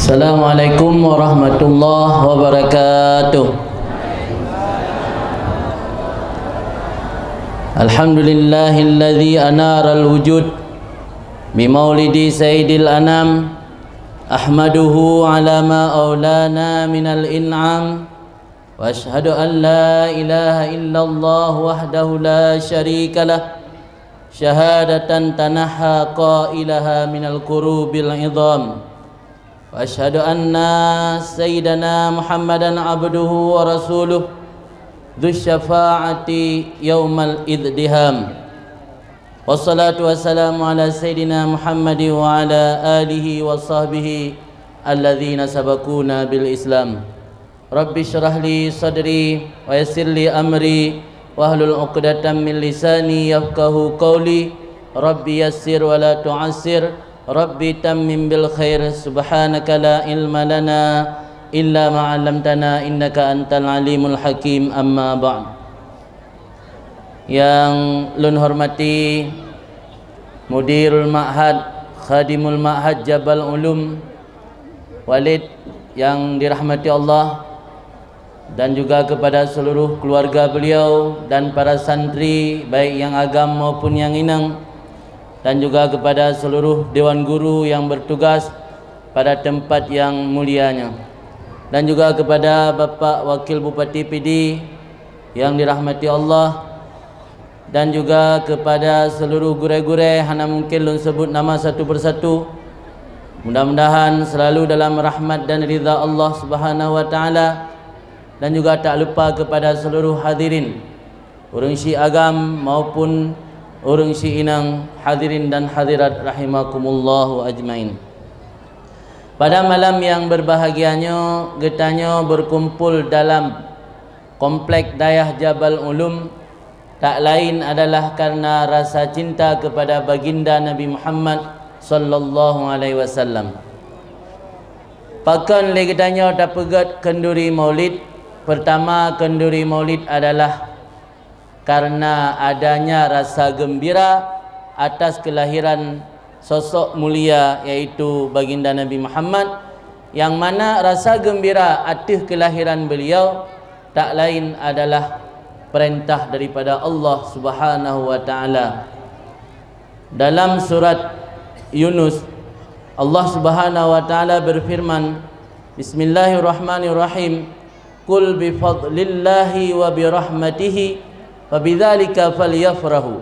Assalamualaikum warahmatullahi wabarakatuh. Alhamdulillahilladzi anara al-wujud bimaulidi sayyidil anam. Ahmaduhu ala ma aulana minal in'am. Wa ashhadu an la ilaha illallah wahdahu la syarika lah. Syahadatan tanaha qailaha minal kurubil idham. Wa asyhadu anna sayyidana Muhammadan abduhu wa rasuluh dzu syafa'ati yaumal iddiham. Wassalatu wassalamu ala sayyidina Muhammad wa ala alihi wa sahbihi alladzina sabaquna bil Islam. Rabbi syrah li sadri wa yassir li amri wahlul 'uqdatam min lisani yafqahu qawli. Rabbi yassir wa la tu'assir. Rabbi tammim bil khair. Subhanaka la ilma lana illa ma 'allamtana innaka antal alimul hakim. Amma ba'd. Yang lun hormati Mudirul Ma'had, Khadimul Ma'had Jabal Ulum Walid yang dirahmati Allah, dan juga kepada seluruh keluarga beliau dan para santri baik yang agam maupun yang inang, dan juga kepada seluruh dewan guru yang bertugas pada tempat yang mulianya, dan juga kepada Bapak Wakil Bupati PD yang dirahmati Allah, dan juga kepada seluruh gure-gure hana mungkin lun sebut nama satu persatu. Mudah-mudahan selalu dalam rahmat dan ridha Allah Subhanahu wa taala, dan juga tak lupa kepada seluruh hadirin urang si agam maupun urang si inang, hadirin dan hadirat rahimakumullahu ajmain. Pada malam yang berbahagianya, getanya berkumpul dalam komplek Dayah Jabal Ulum tak lain adalah karena rasa cinta kepada baginda Nabi Muhammad sallallahu alaihi wasallam. Pakan le getanya dapegat kenduri Maulid. Pertama, kenduri Maulid adalah karena adanya rasa gembira atas kelahiran sosok mulia yaitu baginda Nabi Muhammad, yang mana rasa gembira atas kelahiran beliau tak lain adalah perintah daripada Allah Subhanahu wa taala. Dalam surat Yunus, Allah Subhanahu wa taala berfirman, Bismillahirrahmanirrahim, Qul bi fadlillahi wa bi rahmatihi fabidzalika falyafrahu.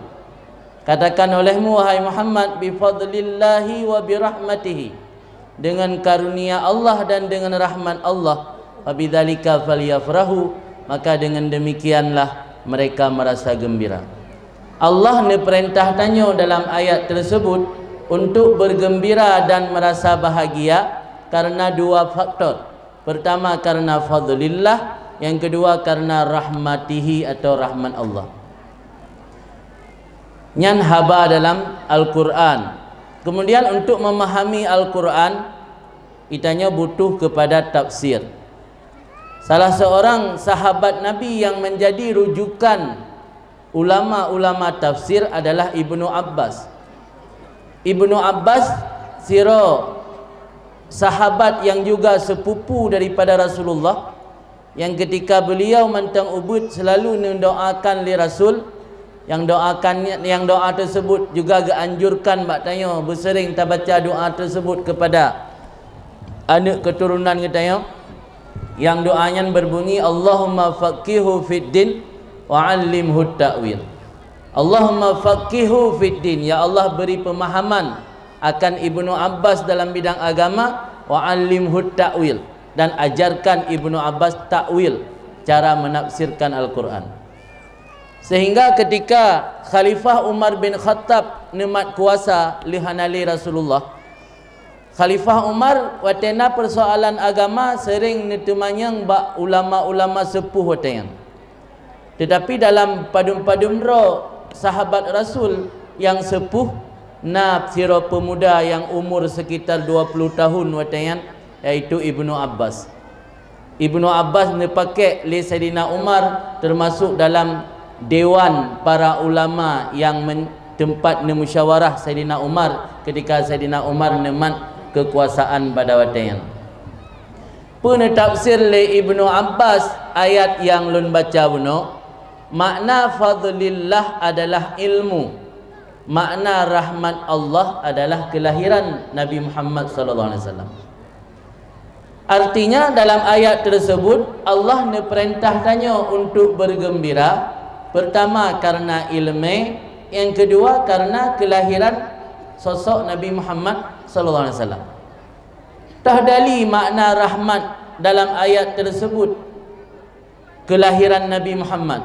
Katakan olehmu wahai Muhammad, bi fadlillahi wa bi rahmatihi, dengan karunia Allah dan dengan rahmat Allah, fabidzalika falyafrahu, maka dengan demikianlah mereka merasa gembira. Allah ne perintah tanya dalam ayat tersebut untuk bergembira dan merasa bahagia karena dua faktor. Pertama karena fadlillah, yang kedua karena rahmatihi atau rahmat Allah. Nyan haba dalam Al-Quran. Kemudian untuk memahami Al-Quran, itanya butuh kepada tafsir. Salah seorang sahabat Nabi yang menjadi rujukan ulama-ulama tafsir adalah Ibnu Abbas. Ibnu Abbas siro sahabat yang juga sepupu daripada Rasulullah, yang ketika beliau mentang ubud selalu mendoakan li Rasul, yang doa tersebut juga dianjurkan bak tanya bersering ta baca doa tersebut kepada anak keturunan kita, yang doanya berbunyi Allahumma faqihu fid din wa 'allimhu ta'wil. Allahumma faqihu fid din, ya Allah beri pemahaman akan Ibnu Abbas dalam bidang agama, wa 'allimhu ta'wil, dan ajarkan Ibnu Abbas ta'wil, cara menafsirkan Al-Quran. Sehingga ketika Khalifah Umar bin Khattab nemat kuasa lihanali Rasulullah, Khalifah Umar watena persoalan agama sering nitemanyang bak ulama-ulama sepuh watena. Tetapi dalam padum-padum ro sahabat Rasul yang sepuh, nab siro pemuda yang umur sekitar 20 tahun watena, yaitu Ibnu Abbas. Ibnu Abbas ne pakai li Sayyidina Umar termasuk dalam dewan para ulama yang tempat ne musyawarah Sayyidina Umar ketika Sayyidina Umar nemat kekuasaan pada watena. Puna tafsir le Ibnu Abbas ayat yang lun baca buno, makna fadlillah adalah ilmu, makna rahmat Allah adalah kelahiran Nabi Muhammad sallallahu alaihi wasallam. Artinya dalam ayat tersebut Allah ne perintah tanya untuk bergembira, pertama karena ilmu, yang kedua karena kelahiran sosok Nabi Muhammad sallallahu alaihi wasallam. Tahdali makna rahmat dalam ayat tersebut kelahiran Nabi Muhammad.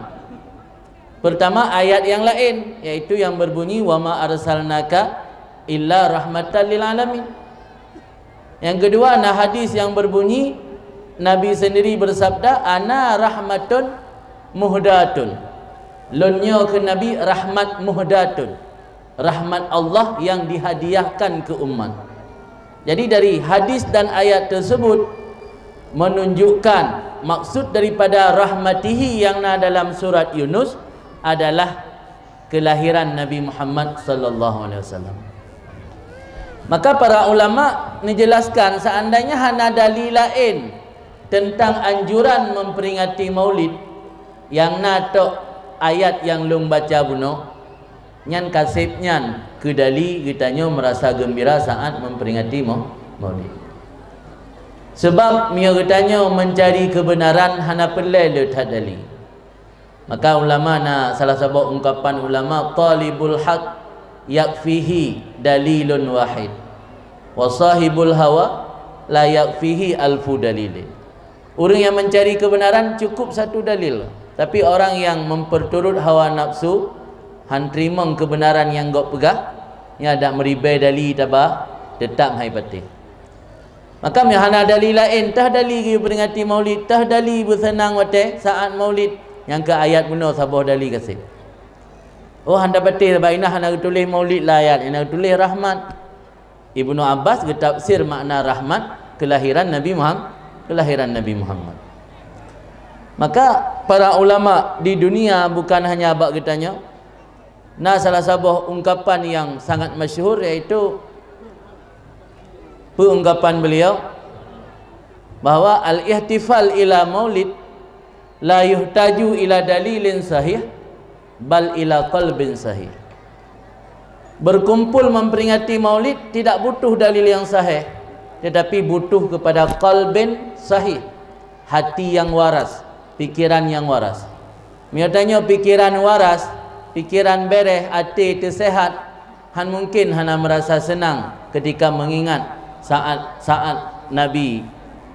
Pertama ayat yang lain, yaitu yang berbunyi wa ma arsalnaka illa rahmatan lil alamin. Yang kedua ada hadis yang berbunyi Nabi sendiri bersabda ana rahmatun muhdatun. Lunyo ke Nabi rahmat muhdatun, rahmat Allah yang dihadiahkan ke umat. Jadi dari hadis dan ayat tersebut menunjukkan maksud daripada rahmatihi yang ada dalam surat Yunus adalah kelahiran Nabi Muhammad sallallahu alaihi wasallam. Maka para ulama menjelaskan seandainya hana dalil lain tentang anjuran memperingati Maulid yang natok ayat yang lung baca buno, nyan kasib nyan kedali kitanya merasa gembira saat memperingati Maulid. Sebab mia kitanya mencari kebenaran hana pelai le tadali. Maka ulama na salah satu ungkapan ulama talibul haq yakfihi dalilun wahid wa sahibul hawa la yakfihi alfu dalilin. Orang yang mencari kebenaran cukup satu dalil, tapi orang yang memperturut hawa nafsu han terima kebenaran yang gok pegah nya ada meribai dalil taba tetap hai pati. Maka mi hana dalil lain tah dalil gi peringati Maulid, tah dalil bersenang wate saat Maulid yang ke ayat benar sabah dalil kasih. Oh handa betul baina hana tulis Maulid lah ayat, hana tulis rahmat. Ibnu Abbas getafsir makna rahmat kelahiran Nabi Muhammad, kelahiran Nabi Muhammad. Maka para ulama di dunia bukan hanya abak getanya. Nah salah satu ungkapan yang sangat masyhur yaitu pengungkapan beliau bahwa al-ihtifal ila Maulid la yuhtaju ila dalilin sahih bal ila qalbin sahih. Berkumpul memperingati Maulid tidak butuh dalil yang sahih, tetapi butuh kepada qalbin sahih, hati yang waras, pikiran yang waras. Miatanya pikiran waras, pikiran bereh, hati tersehat, han mungkin hana merasa senang ketika mengingat saat Nabi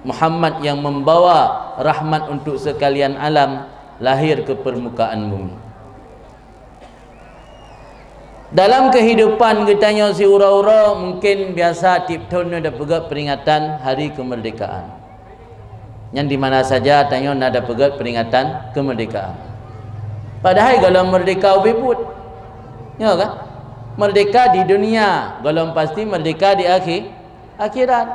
Muhammad yang membawa rahmat untuk sekalian alam lahir ke permukaan bumi. Dalam kehidupan kitanya si ura-ura mungkin biasa tipton ada pegat peringatan hari kemerdekaan. Yang di mana saja tanya ada pegat peringatan kemerdekaan. Padahal kalau merdeka ubibut, ya kan? Merdeka di dunia, kalau pasti merdeka di akhirat.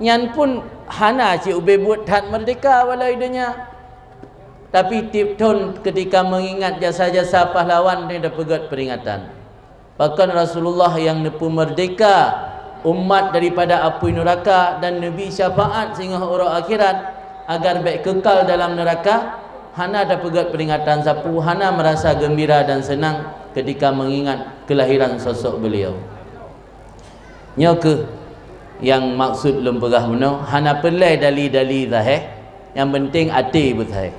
Nyan pun hana si ubibut hat merdeka walau dunia. Tapi tipton ketika mengingat jasa-jasa pahlawan dia ada pegat peringatan. Bahkan Rasulullah yang nepu merdeka umat daripada api neraka dan Nabi syafaat sehingga orang akhirat agar baik kekal dalam neraka, hana ada pegat peringatan sapu, hana merasa gembira dan senang ketika mengingat kelahiran sosok beliau. Nyoke yang maksud lempegah meno hana pelai dali-dali zahir, yang penting hati betul.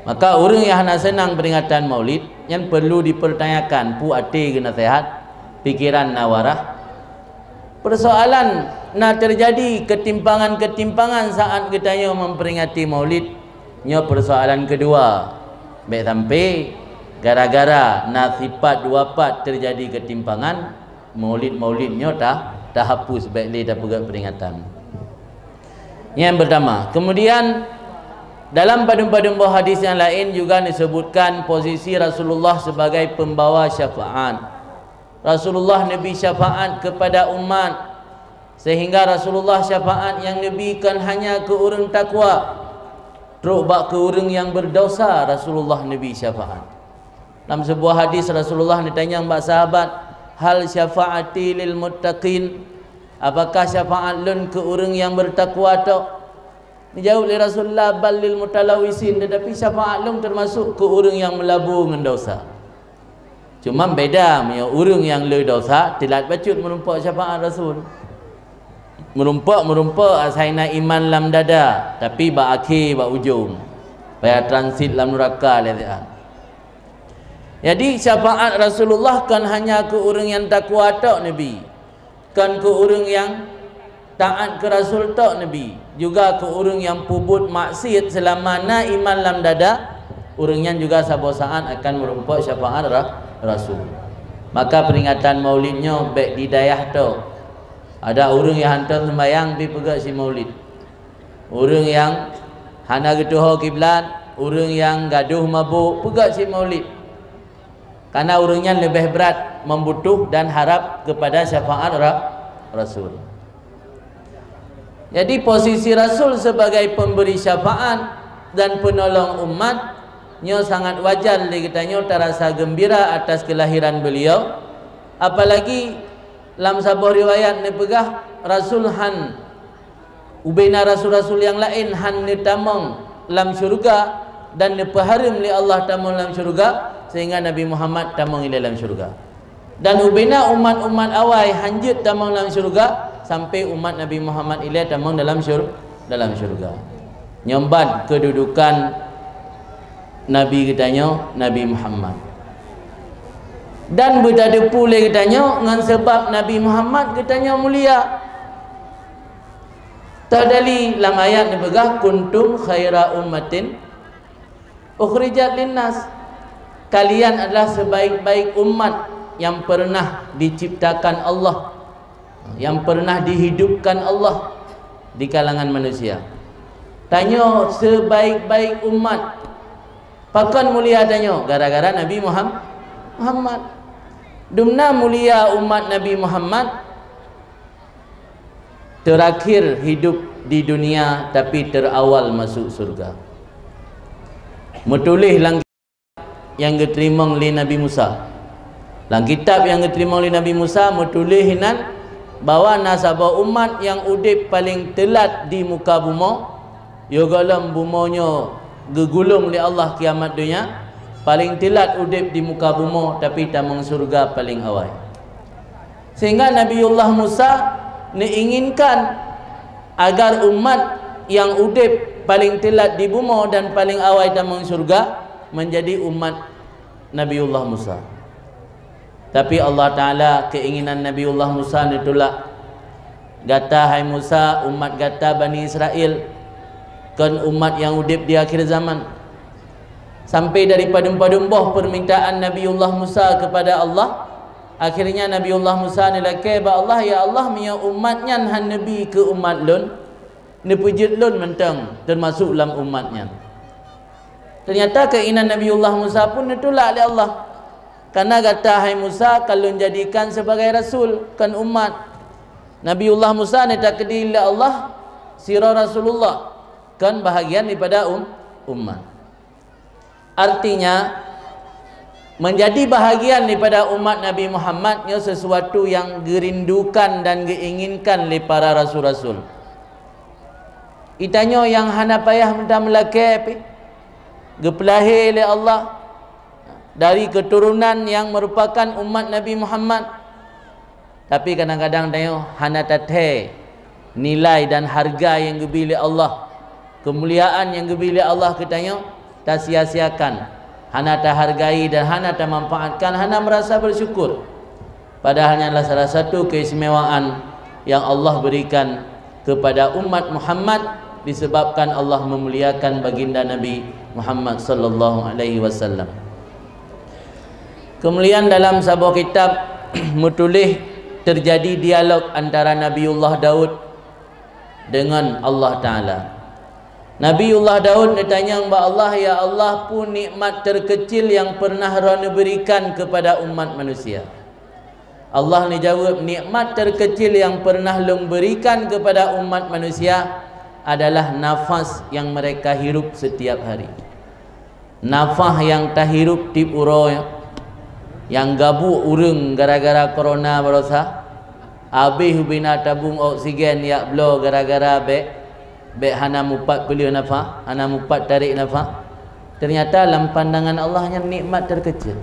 Maka orang yang hana senang peringatan Maulid yang perlu dipertanyakan pu hati kena sehat, pikiran nawarah. Persoalan nak terjadi ketimpangan-ketimpangan saat kita memperingati Maulid, nya persoalan kedua. Baik sampai gara-gara nak sifat dua part terjadi ketimpangan, Maulid-maulidnya dah hapus baik dia dah pegang peringatan. Yang pertama, kemudian dalam padum-padum hadis yang lain juga disebutkan posisi Rasulullah sebagai pembawa syafaat. Rasulullah Nabi syafaat kepada umat, sehingga Rasulullah syafaat yang diberikan hanya ke orang takwa, teruk bak ke orang yang berdosa. Rasulullah Nabi syafaat. Dalam sebuah hadis Rasulullah ditanya mbak sahabat, hal syafaati lil muttaqin, apakah syafaat lun ke orang yang bertakwa tu? Dijawab oleh Rasulullah, balil mutalawisin, tetapi syafaat long termasuk ke orang yang melabur dengan dosa. Cuma beda punya orang yang le dosa telat bacut merumpak syafaat Rasul. Merumpak asaina iman lam dada, tapi ba akhir ba ujung. Bayar transit lam neraka dia. Jadi syafaat Rasulullah kan hanya ke orang yang takwa tok Nabi. Kan ke orang yang taat ke Rasul tok Nabi. Juga ke orang yang pubut maksiat selama na iman lam dada, orangnya juga sabo saat akan merumpak syafaat Rasul. Maka peringatan maulidnya baik di dayah tu. Ada orang yang hantar sembahyang pergi pegak si maulid. Orang yang hana getuh kiblat, orang yang gaduh mabuk pegak si maulid. Karena orangnya lebih berat membutuh dan harap kepada syafaat Rasul. Jadi posisi Rasul sebagai pemberi syafaat dan penolong umat nya sangat wajar dikatanya terasa gembira atas kelahiran beliau. Apalagi dalam sebuah riwayat ni pegah Rasul han ubena rasul-rasul yang lain han ni tamang dalam syurga dan ni paharim li Allah tamang dalam syurga sehingga Nabi Muhammad tamang dalam syurga. Dan ubena umat-umat awal hanjut tamang dalam syurga sampai umat Nabi Muhammad ilaih tamang dalam syurga. Nyambat kedudukan Nabi katanya Nabi Muhammad. Dan berdada pula katanya dengan sebab Nabi Muhammad katanya mulia. Tadali dalam ayat ni begah kuntum khaira ummatin ukhrijat linnas. Kalian adalah sebaik-baik umat yang pernah diciptakan Allah, yang pernah dihidupkan Allah di kalangan manusia. Tanya sebaik-baik umat. Pakan mulia tanya gara-gara Nabi Muhammad. Dumna mulia umat Nabi Muhammad terakhir hidup di dunia tapi terawal masuk surga. Metulih lang yang diterima oleh Nabi Musa. Lang kitab yang diterima oleh Nabi Musa metulih hinan bahawa nasabah umat yang udip paling telat di muka bumi, yoga dalam bumanya gegulung oleh Allah kiamat dunia, paling telat udip di muka bumi tapi tamang surga paling awal. Sehingga Nabiullah Musa diinginkan agar umat yang udip paling telat di bumi dan paling awal tamang surga menjadi umat Nabiullah Musa. Tapi Allah Ta'ala keinginan Nabiullah Musa ditolak. Gata hai Musa, umat gata Bani Israel kan umat yang udip di akhir zaman. Sampai daripada padumbuh permintaan Nabiullah Musa kepada Allah. Akhirnya Nabiullah Musa nilai ba Allah, ya Allah miya umatnya han nabi ke umat lun ni pujit lun mentang termasuk dalam umatnya. Ternyata keinginan Nabiullah Musa pun ditolak oleh Allah. Karena kata hai Musa kalau jadikan sebagai rasul kan umat. Nabiullah Musa ni takdir oleh Allah sirah Rasulullah kan bahagian daripada umat. Artinya menjadi bahagian daripada umat Nabi Muhammad nya sesuatu yang gerindukan dan diinginkan oleh para rasul-rasul. Itanya yang hana payah minta melakep gepelahi oleh Allah dari keturunan yang merupakan umat Nabi Muhammad. Tapi kadang-kadang tanya hana tathe nilai dan harga yang diberi Allah, kemuliaan yang diberi Allah katanya tak sia-siakan. Hana tak hargai dan hana tak manfaatkan, hana merasa bersyukur. Padahal adalah salah satu keistimewaan yang Allah berikan kepada umat Muhammad disebabkan Allah memuliakan baginda Nabi Muhammad sallallahu alaihi wasallam. Kemudian dalam sebuah kitab mutulih terjadi dialog antara Nabiullah Daud dengan Allah Ta'ala. Nabiullah Daud ditanya kepada Allah, ya Allah pun nikmat terkecil yang pernah Rana berikan kepada umat manusia. Allah ni jawab, nikmat terkecil yang pernah Long berikan kepada umat manusia adalah nafas yang mereka hirup setiap hari. Nafas yang tak hirup tip uro yang gabuk urung gara-gara corona berosa, habis bina tabung oksigen ya blow gara-gara be baik hana mupat beliau nafas, hana mupat tarik nafas. Ternyata dalam pandangan Allah yang nikmat terkecil.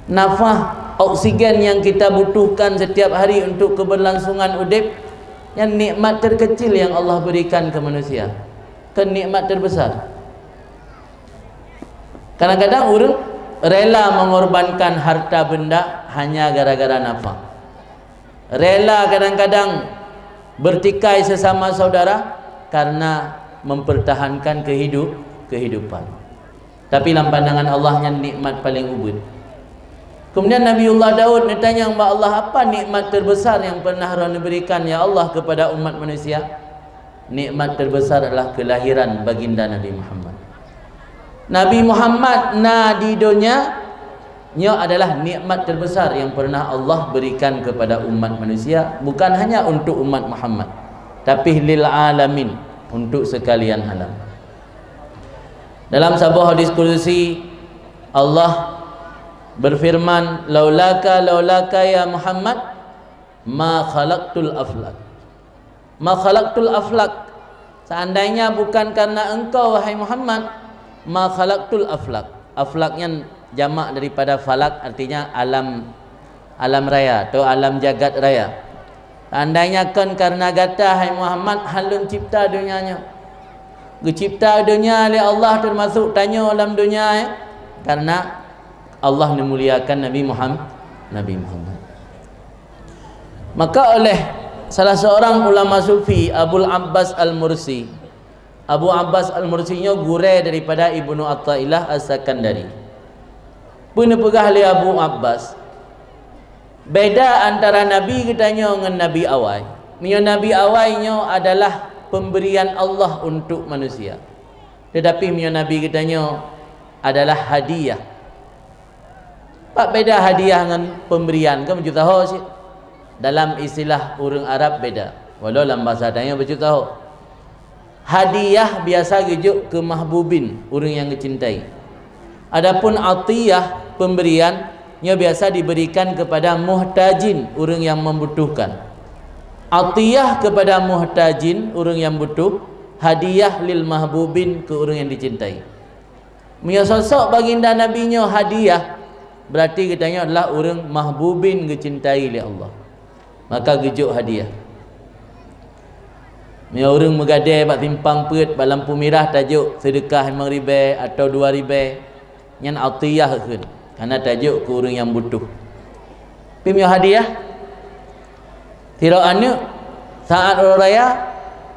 Nafas oksigen yang kita butuhkan setiap hari untuk keberlangsungan udip, yang nikmat terkecil yang Allah berikan ke manusia, ke nikmat terbesar. Kadang-kadang orang rela mengorbankan harta benda hanya gara-gara nafas. Rela kadang-kadang bertikai sesama saudara karena mempertahankan kehidupan. Tapi dalam pandangan Allah yang nikmat paling ubud. Kemudian Nabiullah Daud ditanya kepada Allah, apa nikmat terbesar yang pernah Allah berikan ya Allah kepada umat manusia? Nikmat terbesar adalah kelahiran baginda Nabi Muhammad. Nabi Muhammad di dunia nya adalah nikmat terbesar yang pernah Allah berikan kepada umat manusia, bukan hanya untuk umat Muhammad, tapi lil alamin, untuk sekalian alam. Dalam sebuah hadis kursi Allah berfirman, laulaka ya Muhammad ma khalaqtul aflak. Ma khalaqtul aflak, seandainya bukan karena engkau wahai Muhammad, ma khalaqtul aflak. Aflaknya jamak daripada falak, artinya alam raya atau alam jagat raya. Seandainya kan karena gata hai Muhammad halun cipta dunianya. Cipta dunia oleh Allah, termasuk tanya dalam dunia karena Allah memuliakan Nabi Muhammad. Maka oleh salah seorang ulama sufi, Abu Abbas Al-Mursi, Abu Abbas Al-Mursinya gure daripada Ibnu Athaillah As-Sakandari. Puna pegah oleh Abu Abbas, beda antara Nabi kitanya dengan Nabi awal. Nabi awalnya adalah pemberian Allah untuk manusia, tetapi Nabi kitanya adalah hadiah. Pak beda hadiah dengan pemberian, kamu juga tahu sih. Dalam istilah orang Arab beda, walau dalam bahasa tanya berjuta tahu. Hadiah biasa rujuk ke mahbubin, orang yang dicintai. Adapun atiyah, pemberiannya biasa diberikan kepada muhtajin, orang yang membutuhkan. Atiyah kepada muhtajin, orang yang butuh. Hadiah lil mahbubin, ke orang yang dicintai. Sosok baginda nabinya hadiah, berarti kitanya adalah orang mahbubin, dicintai oleh Allah. Maka gejuk hadiah. Orang megadai bak timpang perut bak lampu merah tajuk sedekah 5,000 atau 2,000, yang atiyah kan, karena tajuk ke orang yang butuh. Tapi hadiah tiraannya saat orang raya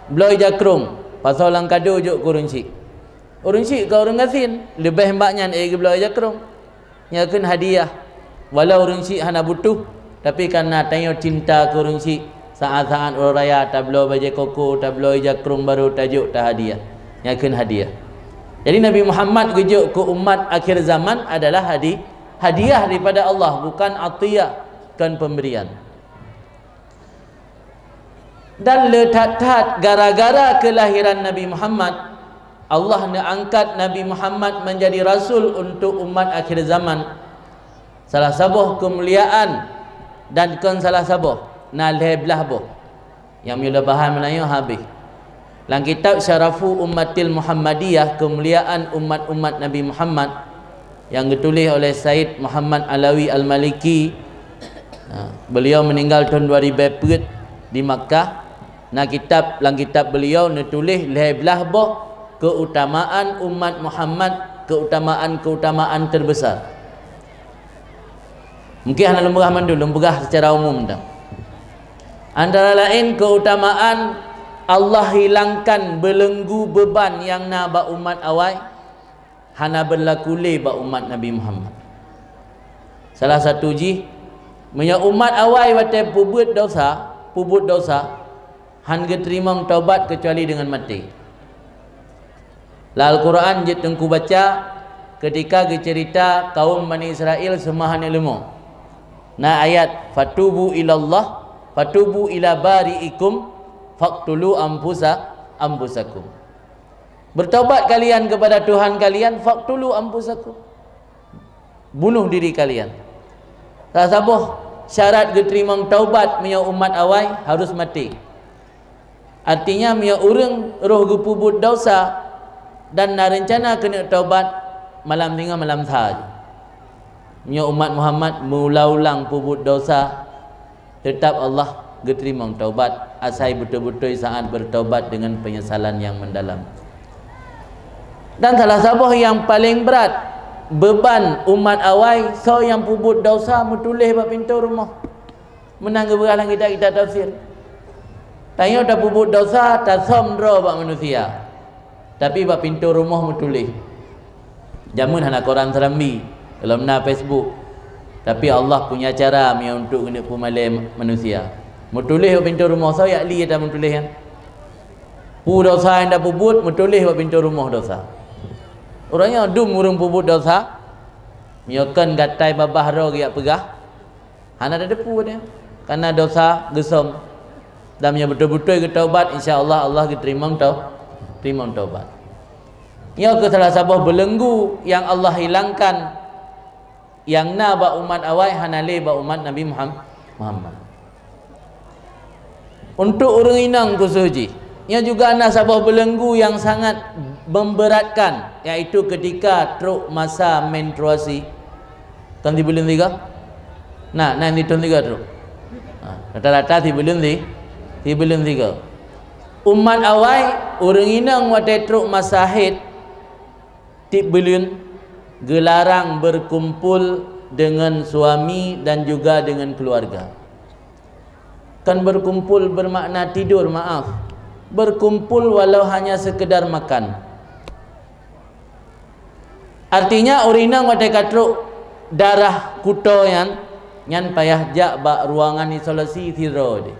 belau jakrung pasal lang kado juk kurun cik. Orang cik ke orang gasin lebih hembaknya belau jakrung. Nyakeun hadiah. Walau orang cik hana butuh, tapi karena tanya cinta ke orang cik, saat-saat orang raya tablo baju koko, tablo jakrung baru tajuk ta hadiah. Nyakeun hadiah. Jadi Nabi Muhammad gejuk ke umat akhir zaman adalah hadiah daripada Allah, bukan atiyah, bukan pemberian. Dan letak-tat gara-gara kelahiran Nabi Muhammad, Allah nak angkat Nabi Muhammad menjadi rasul untuk umat akhir zaman. Salah sabuh kemuliaan dan kan salah sabuh nalhe belah boh yang mula bahan Melayu habis. Dalam kitab Syarafu Ummatil Muhammadiyah, kemuliaan umat-umat Nabi Muhammad, yang ditulis oleh Said Muhammad Alawi Al-Maliki. Beliau meninggal tahun 2000 di Makkah. Dalam kitab beliau ditulis belah boh keutamaan umat Muhammad, keutamaan terbesar. Mungkin hanya lembagah mandul, lembagah secara umum dah. Antara lain keutamaan Allah hilangkan belenggu beban yang na ba umat awal, hana berlaku le ba umat Nabi Muhammad. Salah satu punya umat awal wate pubut dosa, han terima taubat kecuali dengan mati. Al-Quran je tengku baca ketika cerita kaum Bani Israel semahan ilmu. Na ayat fatubu ilallah, fatubu ila bari'ikum faqtulu ampusakum. Bertaubat kalian kepada Tuhan kalian, faqtulu ampusakum. Bunuh diri kalian. Tak sabuh syarat diterima taubat punya umat awal harus mati. Artinya mia urang roh gepubut dosa dan narencana kena taubat malam tinggal malam sahaja. Mia umat Muhammad mengulang pubut dosa, tetap Allah geterima taubat asai betul-betul saat bertaubat dengan penyesalan yang mendalam. Dan salah satu yang paling berat beban umat awal so yang pubut dosa metulis bab pintu rumah menang geberalang kita tafsir. Tanya dah pubut dosa tak somdro bab manusia. Tapi bab pintu rumah metulis. Jamun hana koran serambi dalam na Facebook. Tapi Allah punya cara untuk kena pumalai manusia. Metulis bab pintu rumah so ya li dah metulis kan. Pu dosa yang dah pubut metulis bab pintu rumah dosa. Orangnya dum urung pubut dosa. Miokan gatai babah ro dia pegah. Hana ada depu dia. Karena dosa gesom. Dan yang betul-betul ke taubat, insya-Allah Allah terima taubat. Ia ke salah satu belenggu yang Allah hilangkan yang na ba umat awal hanale ba umat Nabi Muhammad. Untuk orang inang kusuji, ia juga ada sebuah belenggu yang sangat memberatkan, yaitu ketika truk masa menstruasi. Kan di bulan 3? Nah, di tahun 3 truk. Rata-rata di bulan 3. Umat awal orang inang wate truk masa haid ti bulan gelarang berkumpul dengan suami dan juga dengan keluarga. Kan berkumpul bermakna tidur, maaf. Berkumpul walau hanya sekedar makan. Artinya orang inang wate katruk darah kuto yang payah jak bak ruangan isolasi thiro de.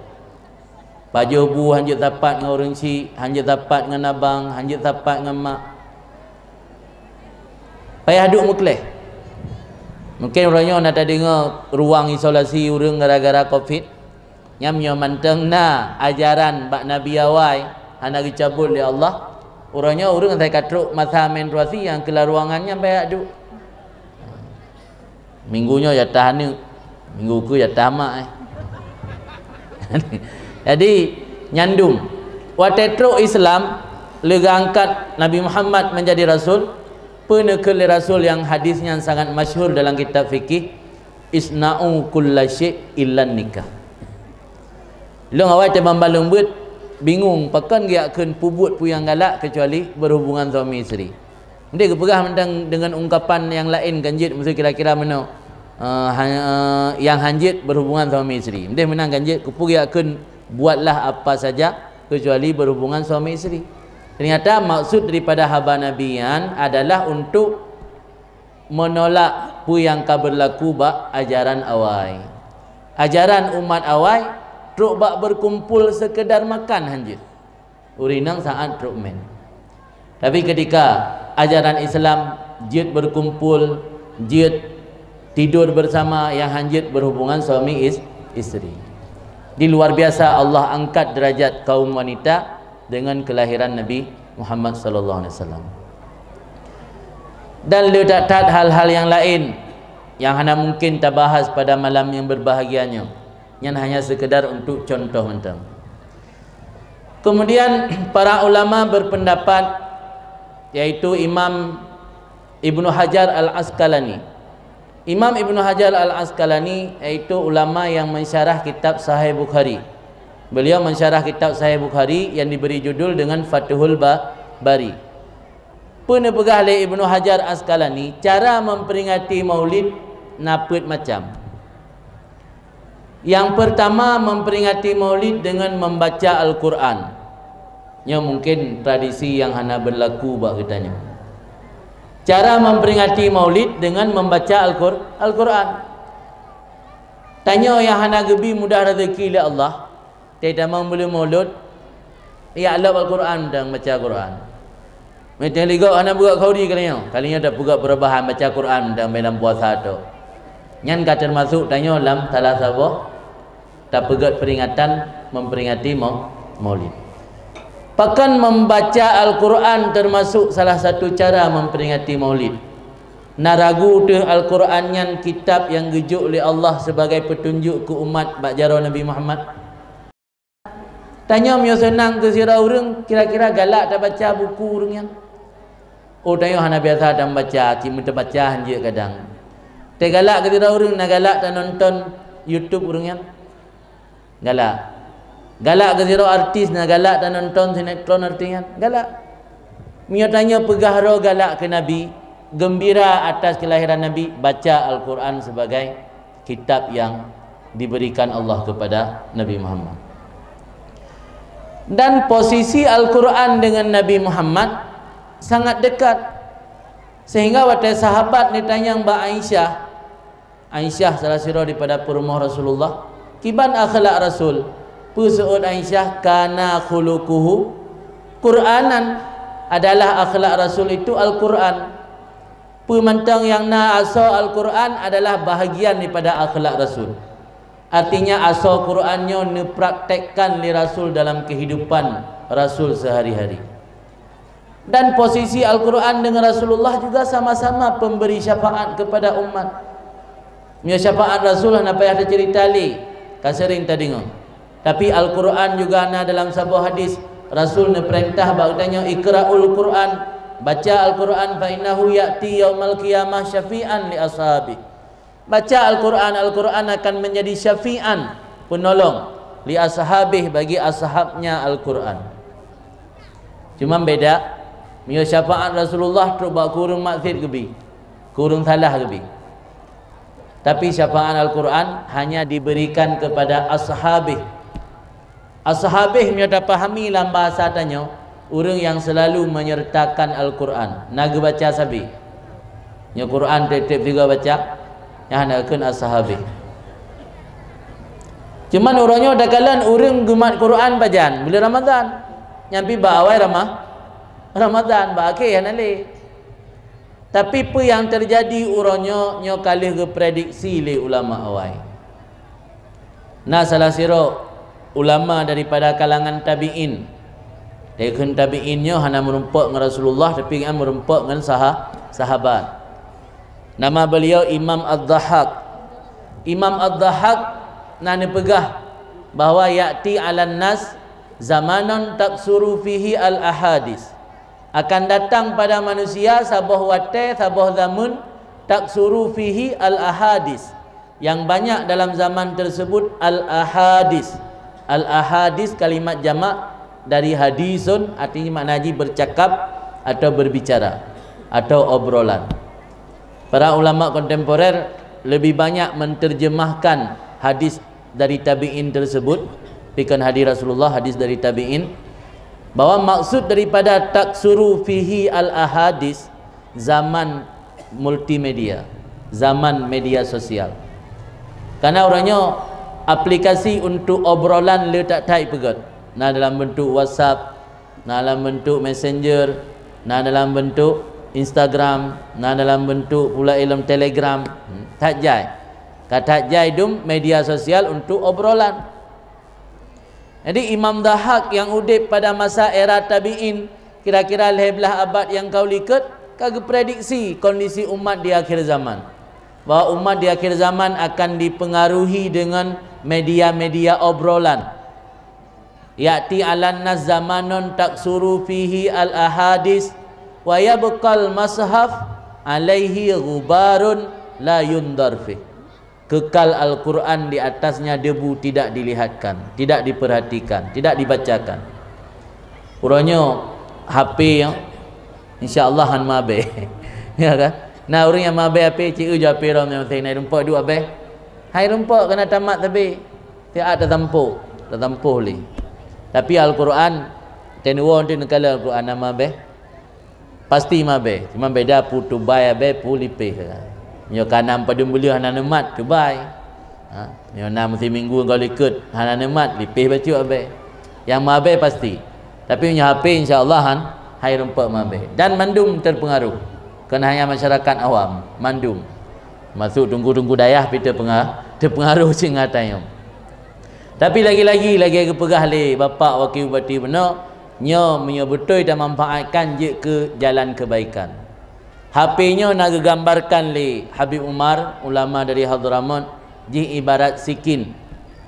Baju bu hanjut dapat dengan orang si, hanjut dapat dengan abang, hanjut dapat dengan mak. Payah duk mukleh. Mungkin orangnya nak dengar ruang isolasi urang gara-gara Covid. Nyamnya manteng na ajaran bak Nabi awal hana dicabut oleh Allah. Orangnya urang saya katruk masa menstruasi yang keluar ruangannya payah duk. Minggunya jatah ni, minggu ku jatah mak Jadi nyandung watetro Islam lega angkat Nabi Muhammad menjadi rasul, penekal rasul yang hadisnya sangat masyhur dalam kitab fikih, isna'u kullasyai illa nikah. Long awal tebang balung but bingung pakan dia akan pubut puyang galak kecuali berhubungan suami isteri. Dia kepegah dengan ungkapan yang lain ganjit mesti kira-kira mana yang hanjit berhubungan suami isteri. Dia menang ganjit kepugi akan buatlah apa saja kecuali berhubungan suami isteri. Ternyata maksud daripada haba nabiyan adalah untuk menolak pu yang berlaku bak ajaran awal. Ajaran umat awal truk bak berkumpul sekedar makan hanjit. Urinang saat truk men. Tapi ketika ajaran Islam jid berkumpul, jid tidur bersama, yang hanjit berhubungan suami isteri. Di luar biasa Allah angkat derajat kaum wanita dengan kelahiran Nabi Muhammad sallallahu alaihi wasallam. Dan letak hal-hal yang lain yang hanya mungkin kita bahas pada malam yang berbahagianya, yang hanya sekedar untuk contoh mentang. Kemudian para ulama berpendapat, yaitu Imam Ibnu Hajar Al-Asqalani. Imam Ibnu Hajar Al-Asqalani iaitu ulama yang mensyarah kitab Sahih Bukhari. Beliau mensyarah kitab Sahih Bukhari yang diberi judul dengan Fathul Bari. Penepegah oleh Ibnu Hajar Asqalani, cara memperingati Maulid naput macam. Yang pertama, memperingati Maulid dengan membaca Al-Quran. Yang mungkin tradisi yang hana berlaku bak katanya. Cara memperingati Maulid dengan membaca Al-Quran. Tanya yang hana gebi mudah rezeki oleh Allah, tidak membeli maulud, ya Allah Al-Quran dan baca Al-Quran. Macam ligo hana buka kaudi kalinya dah buka perubahan baca Quran dan dalam puasa tu. Nyan kata termasuk tanya dalam salah satu tak pegat peringatan memperingati Maulid. Bahkan membaca Al-Quran termasuk salah satu cara memperingati Maulid. Naragu tu Al-Quran yang kitab yang gejuk oleh Allah sebagai petunjuk ke umat bak jaro Nabi Muhammad. Tanya mio senang ke sira urang kira-kira galak dah baca buku urang yang. Oh tanya hana biasa dah baca, cuma terbaca hanje kadang. Teh galak ke sira urang nak galak dah nonton YouTube urang yang. Galak. Galak ke sira artis nak galak dah nonton sinetron artinya. Galak. Mio tanya pegah ro galak ke Nabi, gembira atas kelahiran Nabi, baca Al-Quran sebagai kitab yang diberikan Allah kepada Nabi Muhammad. Dan posisi Al-Quran dengan Nabi Muhammad sangat dekat, sehingga waktu sahabat ni tanya Mbak Aisyah salah sira daripada rumah Rasulullah, kiban akhlak Rasul? Pusuud Aisyah, kana khuluquhu Quranan, adalah akhlak Rasul itu Al-Quran. Pemantang yang na asal Al-Quran adalah bahagian daripada akhlak Rasul. Artinya asal Qurannya dipraktekkan oleh Rasul dalam kehidupan Rasul sehari-hari. Dan posisi Al-Quran dengan Rasulullah juga sama-sama pemberi syafaat kepada umat. Mia syafaat Rasul nak payah ada cerita li, kasering tadi ngong. Tapi Al-Quran juga ada dalam sebuah hadis, Rasul ne perintah bagdanya iqra'ul Quran, baca Al-Quran fa innahu ya'ti yaumal qiyamah syafi'an li ashabi. Baca Al-Quran, Al-Quran akan menjadi syafi'an, penolong li ashabih, bagi ashabnya Al-Quran. Cuma beda, mio syafaat Rasulullah terus buat kurung maksud kebi, kurung salah kebi. Tapi syafaat Al-Quran hanya diberikan kepada ashabih. Ashabih mio dah pahami dalam bahasa tanya, orang yang selalu menyertakan Al-Quran. Naga baca sabi, mio Quran tetap juga baca, yang nak kena ashabih. Cuman orangnya dah kalan orang gemat Quran bajan bila Ramadan, nyampi bawai Ramadan bakai yang nale. Tapi apa yang terjadi orangnya nyo kalih ke prediksi le ulama awai. Nah salah siro ulama daripada kalangan tabi'in. Dari tabi'innya hanya merumpak dengan Rasulullah, tapi kan merumpak dengan sahabat. Nama beliau Imam Ad-Dhahhak. Imam Ad-Dhahhak nani pegah bahawa ya'ti 'alan nas zamanan taksuru fihi al-ahadis. Akan datang pada manusia sabah wate sabah zaman taksuru fihi al-ahadis, yang banyak dalam zaman tersebut al-ahadis. Al-ahadis kalimat jamak dari hadisun, artinya maknanya bercakap atau berbicara atau obrolan. Para ulama kontemporer lebih banyak menterjemahkan hadis dari tabi'in tersebut, bukan hadis Rasulullah, hadis dari tabi'in, bahwa maksud daripada taksuru fihi al-ahadis zaman multimedia, zaman media sosial. Karena orangnya aplikasi untuk obrolan le tak tai pegat. Nah dalam bentuk WhatsApp, nah dalam bentuk Messenger, nah dalam bentuk Instagram, nah dalam bentuk pula dalam Telegram. Tak jai. Kata jai dum media sosial untuk obrolan. Jadi Imam Dhahhak yang udip pada masa era tabi'in, kira-kira 11 abad yang kau liket, kagak prediksi kondisi umat di akhir zaman. Bahawa umat di akhir zaman akan dipengaruhi dengan media-media obrolan. Ya'ti 'alan nas zamanun taksuru fihi al-ahadis wa yabqal mashaf alaihi ghubarun la yundar fi. Kekal Al-Quran di atasnya debu tidak dilihatkan, tidak diperhatikan, tidak dibacakan. Urangnya HP yang insya-Allah han mabe. Ya kan? Nah orang yang mabe HP cikgu je HP rom yang naik rumpak dua abe. Hai rumpak kena tamat tapi tiada tertampuh li. Tapi Al-Quran tenuon tu nekala Al-Quran nama be pasti mabe, cuma beda putu bay abe pulipe. Nyo kanam padum beliau hana nemat tu bay. Ha, nyo nam mesti minggu kau ikut hana nemat lipih bacu abe. Yang mabe pasti. Tapi punya HP insya-Allah han hai rumpak mabe. Dan mandum terpengaruh. Kena hanya masyarakat awam, mandum. Masuk tunggu-tunggu dayah pita terpengaruh singatayam. Tapi lagi kepegah le bapa wakil bupati benar nyo betul dan manfaatkan je ke jalan kebaikan. HP-nya nak gambarkan le Habib Umar, ulama dari Hadramaut, ji ibarat sikin.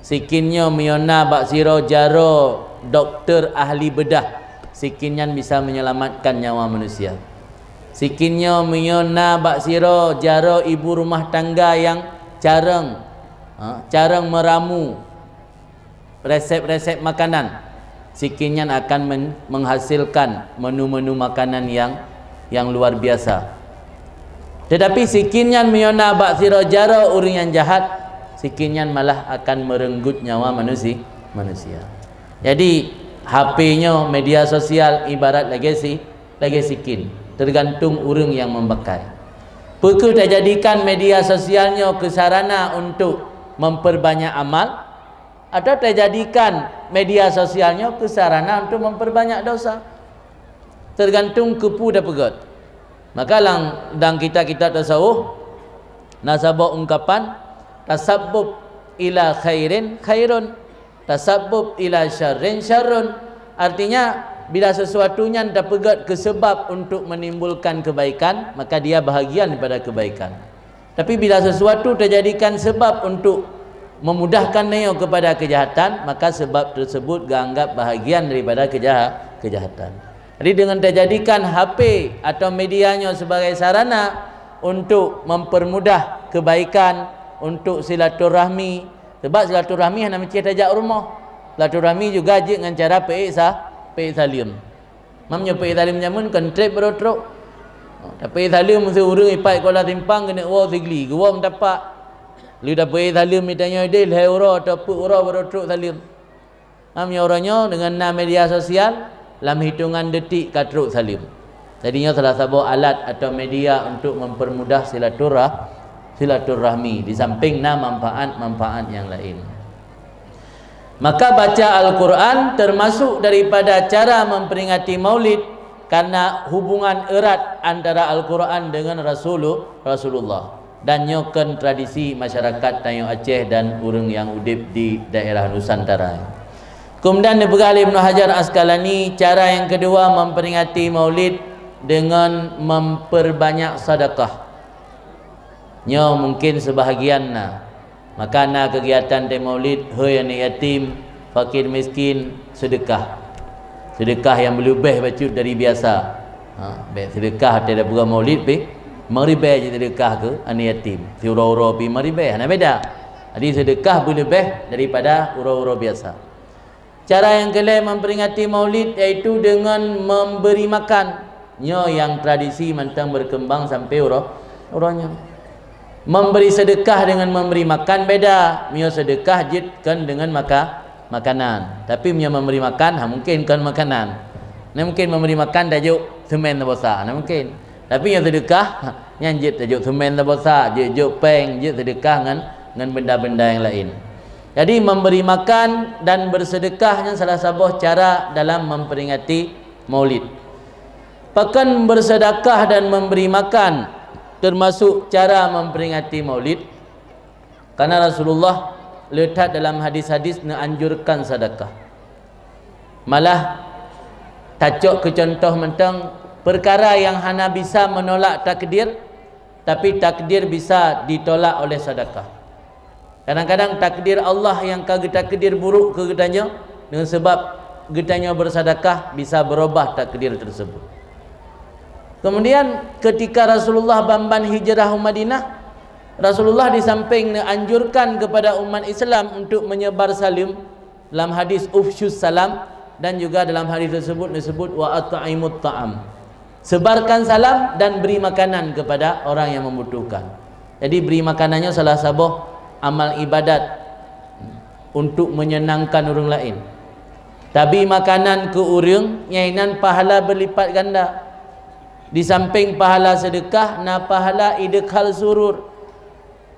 Sikinnya miona bak siro jaro doktor ahli bedah, sikinyan bisa menyelamatkan nyawa manusia. Sikinnya menyona bak siro jaro ibu rumah tangga yang jarang meramu resep-resep makanan, sikinyan akan menghasilkan menu-menu makanan yang luar biasa. Tetapi sikinyan menyona bak siro jaro orang yang jahat, sikinyan malah akan merenggut nyawa manusia. Jadi HP-nya media sosial ibarat lagi sikin, tergantung orang yang memakai. Pukul tak jadikan media sosialnya ke sarana untuk memperbanyak amal, atau tak jadikan media sosialnya ke sarana untuk memperbanyak dosa. Tergantung kepu dan pegot. Maka dalam kita tasawuf nasabah ungkapan tasabbub ila khairin khairun, tasabbub ila syarrin syarrun. Artinya bila sesuatunya terpegat ke sebab untuk menimbulkan kebaikan, maka dia bahagian daripada kebaikan. Tapi bila sesuatu terjadikan sebab untuk memudahkan neo kepada kejahatan, maka sebab tersebut dianggap bahagian daripada kejahatan. Jadi dengan terjadikan HP atau medianya sebagai sarana untuk mempermudah kebaikan, untuk silaturahmi. Sebab silaturahmi hanya mesti tajak rumah. Silaturahmi juga je dengan cara peik salim. Mamnya peik salim jamun kan trip berotrok. Tapi salim mesti urang ipai kola timpang kena wa sigli. Gua mendapat. Lu dah peik salim mitanya dia hai ora atau pu ora berotrok salim. Mamnya orangnya dengan media sosial dalam hitungan detik katruk salim. Jadinya salah satu alat atau media untuk mempermudah silaturahmi di samping manfaat-manfaat yang lain. Maka baca Al-Quran termasuk daripada cara memperingati Maulid, karena hubungan erat antara Al-Quran dengan Rasulullah dan nyokan tradisi masyarakat Tanjung Aceh dan orang yang udip di daerah Nusantara. Kemudian diberi Ibnu Hajar Asqalani, cara yang kedua memperingati Maulid dengan memperbanyak sedekah. Nyo mungkin sebahagian maka kegiatan Maulid yang yatim, fakir miskin, sedekah yang berlebih bacut dari biasa. Sedekah tiada bukan Maulid meribah je sedekah ke anak yatim. Si ura-ura pi meribah ana beda. Jadi sedekah berlebih daripada ura-ura biasa. Cara yang kelima memperingati Maulid iaitu dengan memberi makan. Nyo yang tradisi mantang berkembang sampai orangnya. Memberi sedekah dengan memberi makan beda. Mio sedekah jitkan dengan makanan. Tapi mio memberi makan mungkin kan makanan. Nah mungkin memberi makan tajuk semen bosa. Nah mungkin. Tapi mio sedekah nyanjit tajuk semen bosa, juk peng, jit sedekah dengan benda-benda yang lain. Jadi memberi makan dan bersedekahnya salah satu cara dalam memperingati Maulid. Pekan bersedekah dan memberi makan termasuk cara memperingati Maulid, karena Rasulullah letak dalam hadis-hadis menganjurkan sedekah. Malah tacok ke contoh mentang perkara yang hanya bisa menolak takdir, tapi takdir bisa ditolak oleh sedekah. Kadang-kadang takdir Allah yang takdir buruk ke getanya, dengan sebab getanya bersedekah bisa berubah takdir tersebut. Kemudian ketika Rasulullah bamban hijrah Madinah, Rasulullah di samping anjurkan kepada umat Islam untuk menyebar salim dalam hadis ufsyus salam, dan juga dalam hadis tersebut disebut wa at'imut ta'am. Sebarkan salam dan beri makanan kepada orang yang membutuhkan. Jadi beri makanannya salah satu amal ibadat untuk menyenangkan orang lain. Tapi makanan ke orang nyainan pahala berlipat ganda. Di samping pahala sedekah, pahala idkhal surur.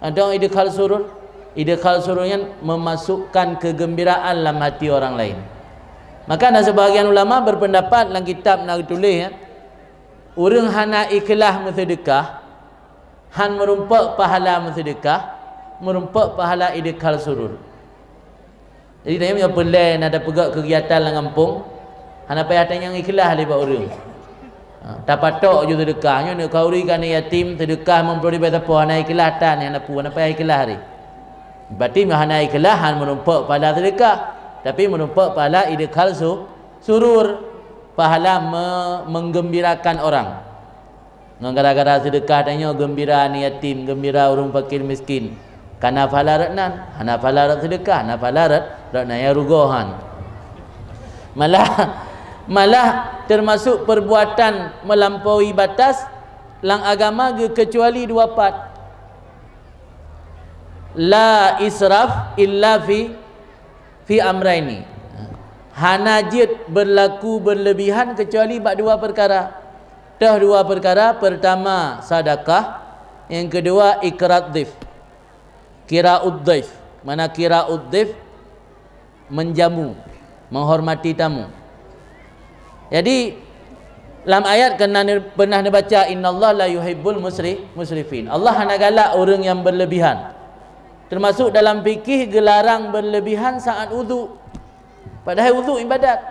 Ada idkhal surur. Idkhal sururnya memasukkan kegembiraan dalam hati orang lain. Maka ada sebahagian ulama berpendapat dalam kitab nak tulis orang hana ikhlas bersedekah, han merumpak pahala bersedekah, merumpak pahala idkhal surur. Jadi dia punya pelan ada pegak kegiatan dalam kampung, hana payah yang ikhlas lepas orang. Tak patok je sedekahnya nak kauri kan yatim sedekah memperoleh apa hana ikhlas tan yang nak payah ikhlas hari. Berarti hana ikhlas han merumpak pahala sedekah. tapi menumpuk pahala idkhal surur, pahala menggembirakan orang. Gara-gara sedekah tanya gembira ni yatim, gembira orang fakir miskin. Kana pahala ratnan, hana pahala rat sedekah, hana pahala ratnan ya rugohan. Malah termasuk perbuatan melampaui batas lang agama kecuali dua part. La israf illa fi amraini. Hanajit berlaku berlebihan kecuali bab dua perkara. Dah dua perkara, pertama sedekah, yang kedua ikrat dhif. Kira'ud dhif. Mana kira'ud dhif? Menjamu, menghormati tamu. Jadi dalam ayat pernah dibaca innallaha la yuhibbul musrifin. Allah hana galak orang yang berlebihan. Termasuk dalam fikih gelarang berlebihan saat wudu. Padahal wudu ibadat.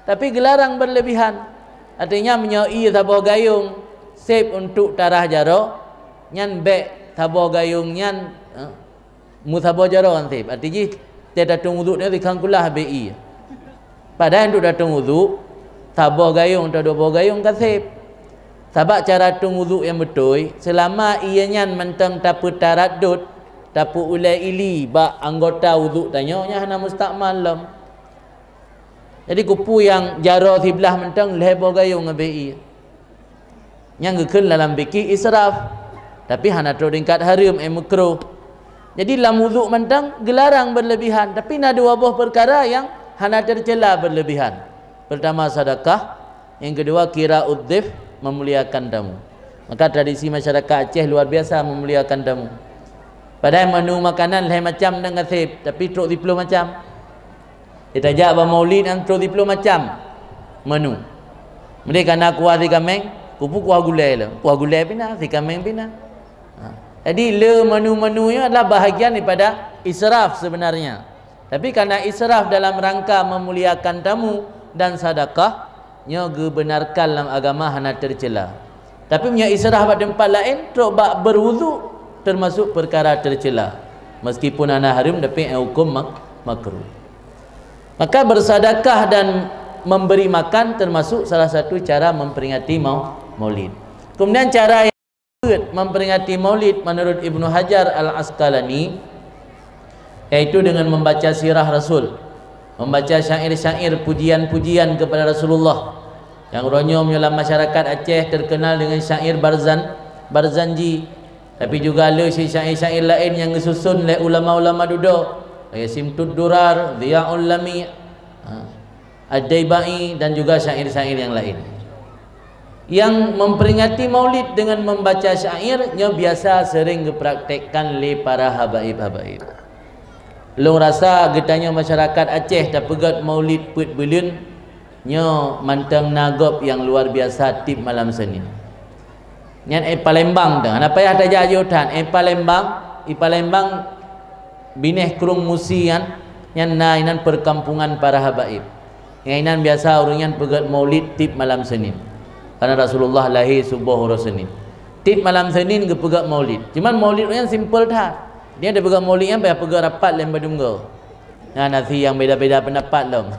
Tapi gelarang berlebihan. Artinya menyoi tabah gayung save untuk tarah jaro nyan bek tabah gayung nyan mu tabah jaro kan save. Artinya dia datang wudu ni dikangkulah BI. Padahal untuk datang wudu tabah gayung atau dua gayung kan save. Sebab cara tung wudu yang betul selama ia nyan mentang tapu taraddud tapu ulai ili ba anggota wudu tanya nya hana mustakmal lam. Jadi kupu yang jaro sebelah mentang lebo gayung ngebi. Yang gekun dalam fikih israf. Tapi hana tro tingkat haram makruh. Jadi dalam wudu mentang gelarang berlebihan, tapi ada dua buah perkara yang hana tercela berlebihan. Pertama sedekah, yang kedua qira'ud dhif, memuliakan tamu. Maka tradisi masyarakat Aceh luar biasa memuliakan tamu. Padahal menu makanan lain macam dengan sip, tapi truk 10 macam. Kita ajak abang maulid yang terus 10 macam menu. Mereka nak kuah si kameng, kupu kuah gulai lah. Kuah gulai pina, si kameng pina. Jadi menu-menunya adalah bahagian daripada israf sebenarnya. Tapi karena israf dalam rangka memuliakan tamu dan sedekah, nya dibenarkan dalam agama hana tercela. Tapi punya israf pada tempat lain terus bab berwudu termasuk perkara tercela. Meskipun ana haram tapi hukum makruh. Maka bersedekah dan memberi makan termasuk salah satu cara memperingati maulid. Kemudian cara yang memperingati maulid menurut Ibnu Hajar Al-Asqalani yaitu dengan membaca sirah Rasul, membaca syair-syair pujian-pujian kepada Rasulullah. Yang ronyom dalam masyarakat Aceh terkenal dengan syair Barzanji, tapi juga ada syair-syair lain yang disusun oleh ulama-ulama duduk. Simtud Durar, Dhiya'ul Lami, Ad-Daibai dan juga syair-syair yang lain. Yang memperingati maulid dengan membaca syairnya biasa sering dipraktekkan oleh para habaib-habaib. Long rasa getanya masyarakat Aceh tak pegat maulid put belun nya mantang nagop yang luar biasa tip malam Senin. Nyan Palembang dah. Apa yang ada jajutan Palembang bineh kurung musian yang nainan perkampungan para habaib. Yang inan biasa orang yang pegat maulid tip malam Senin. Karena Rasulullah lahir subuh hari Senin. Tip malam Senin ke pegat maulid. Cuman maulid yang simple dah. Dia ada pegat maulid yang payah pegat rapat lem badunggo. Nah, nasi yang beda-beda pendapat lom.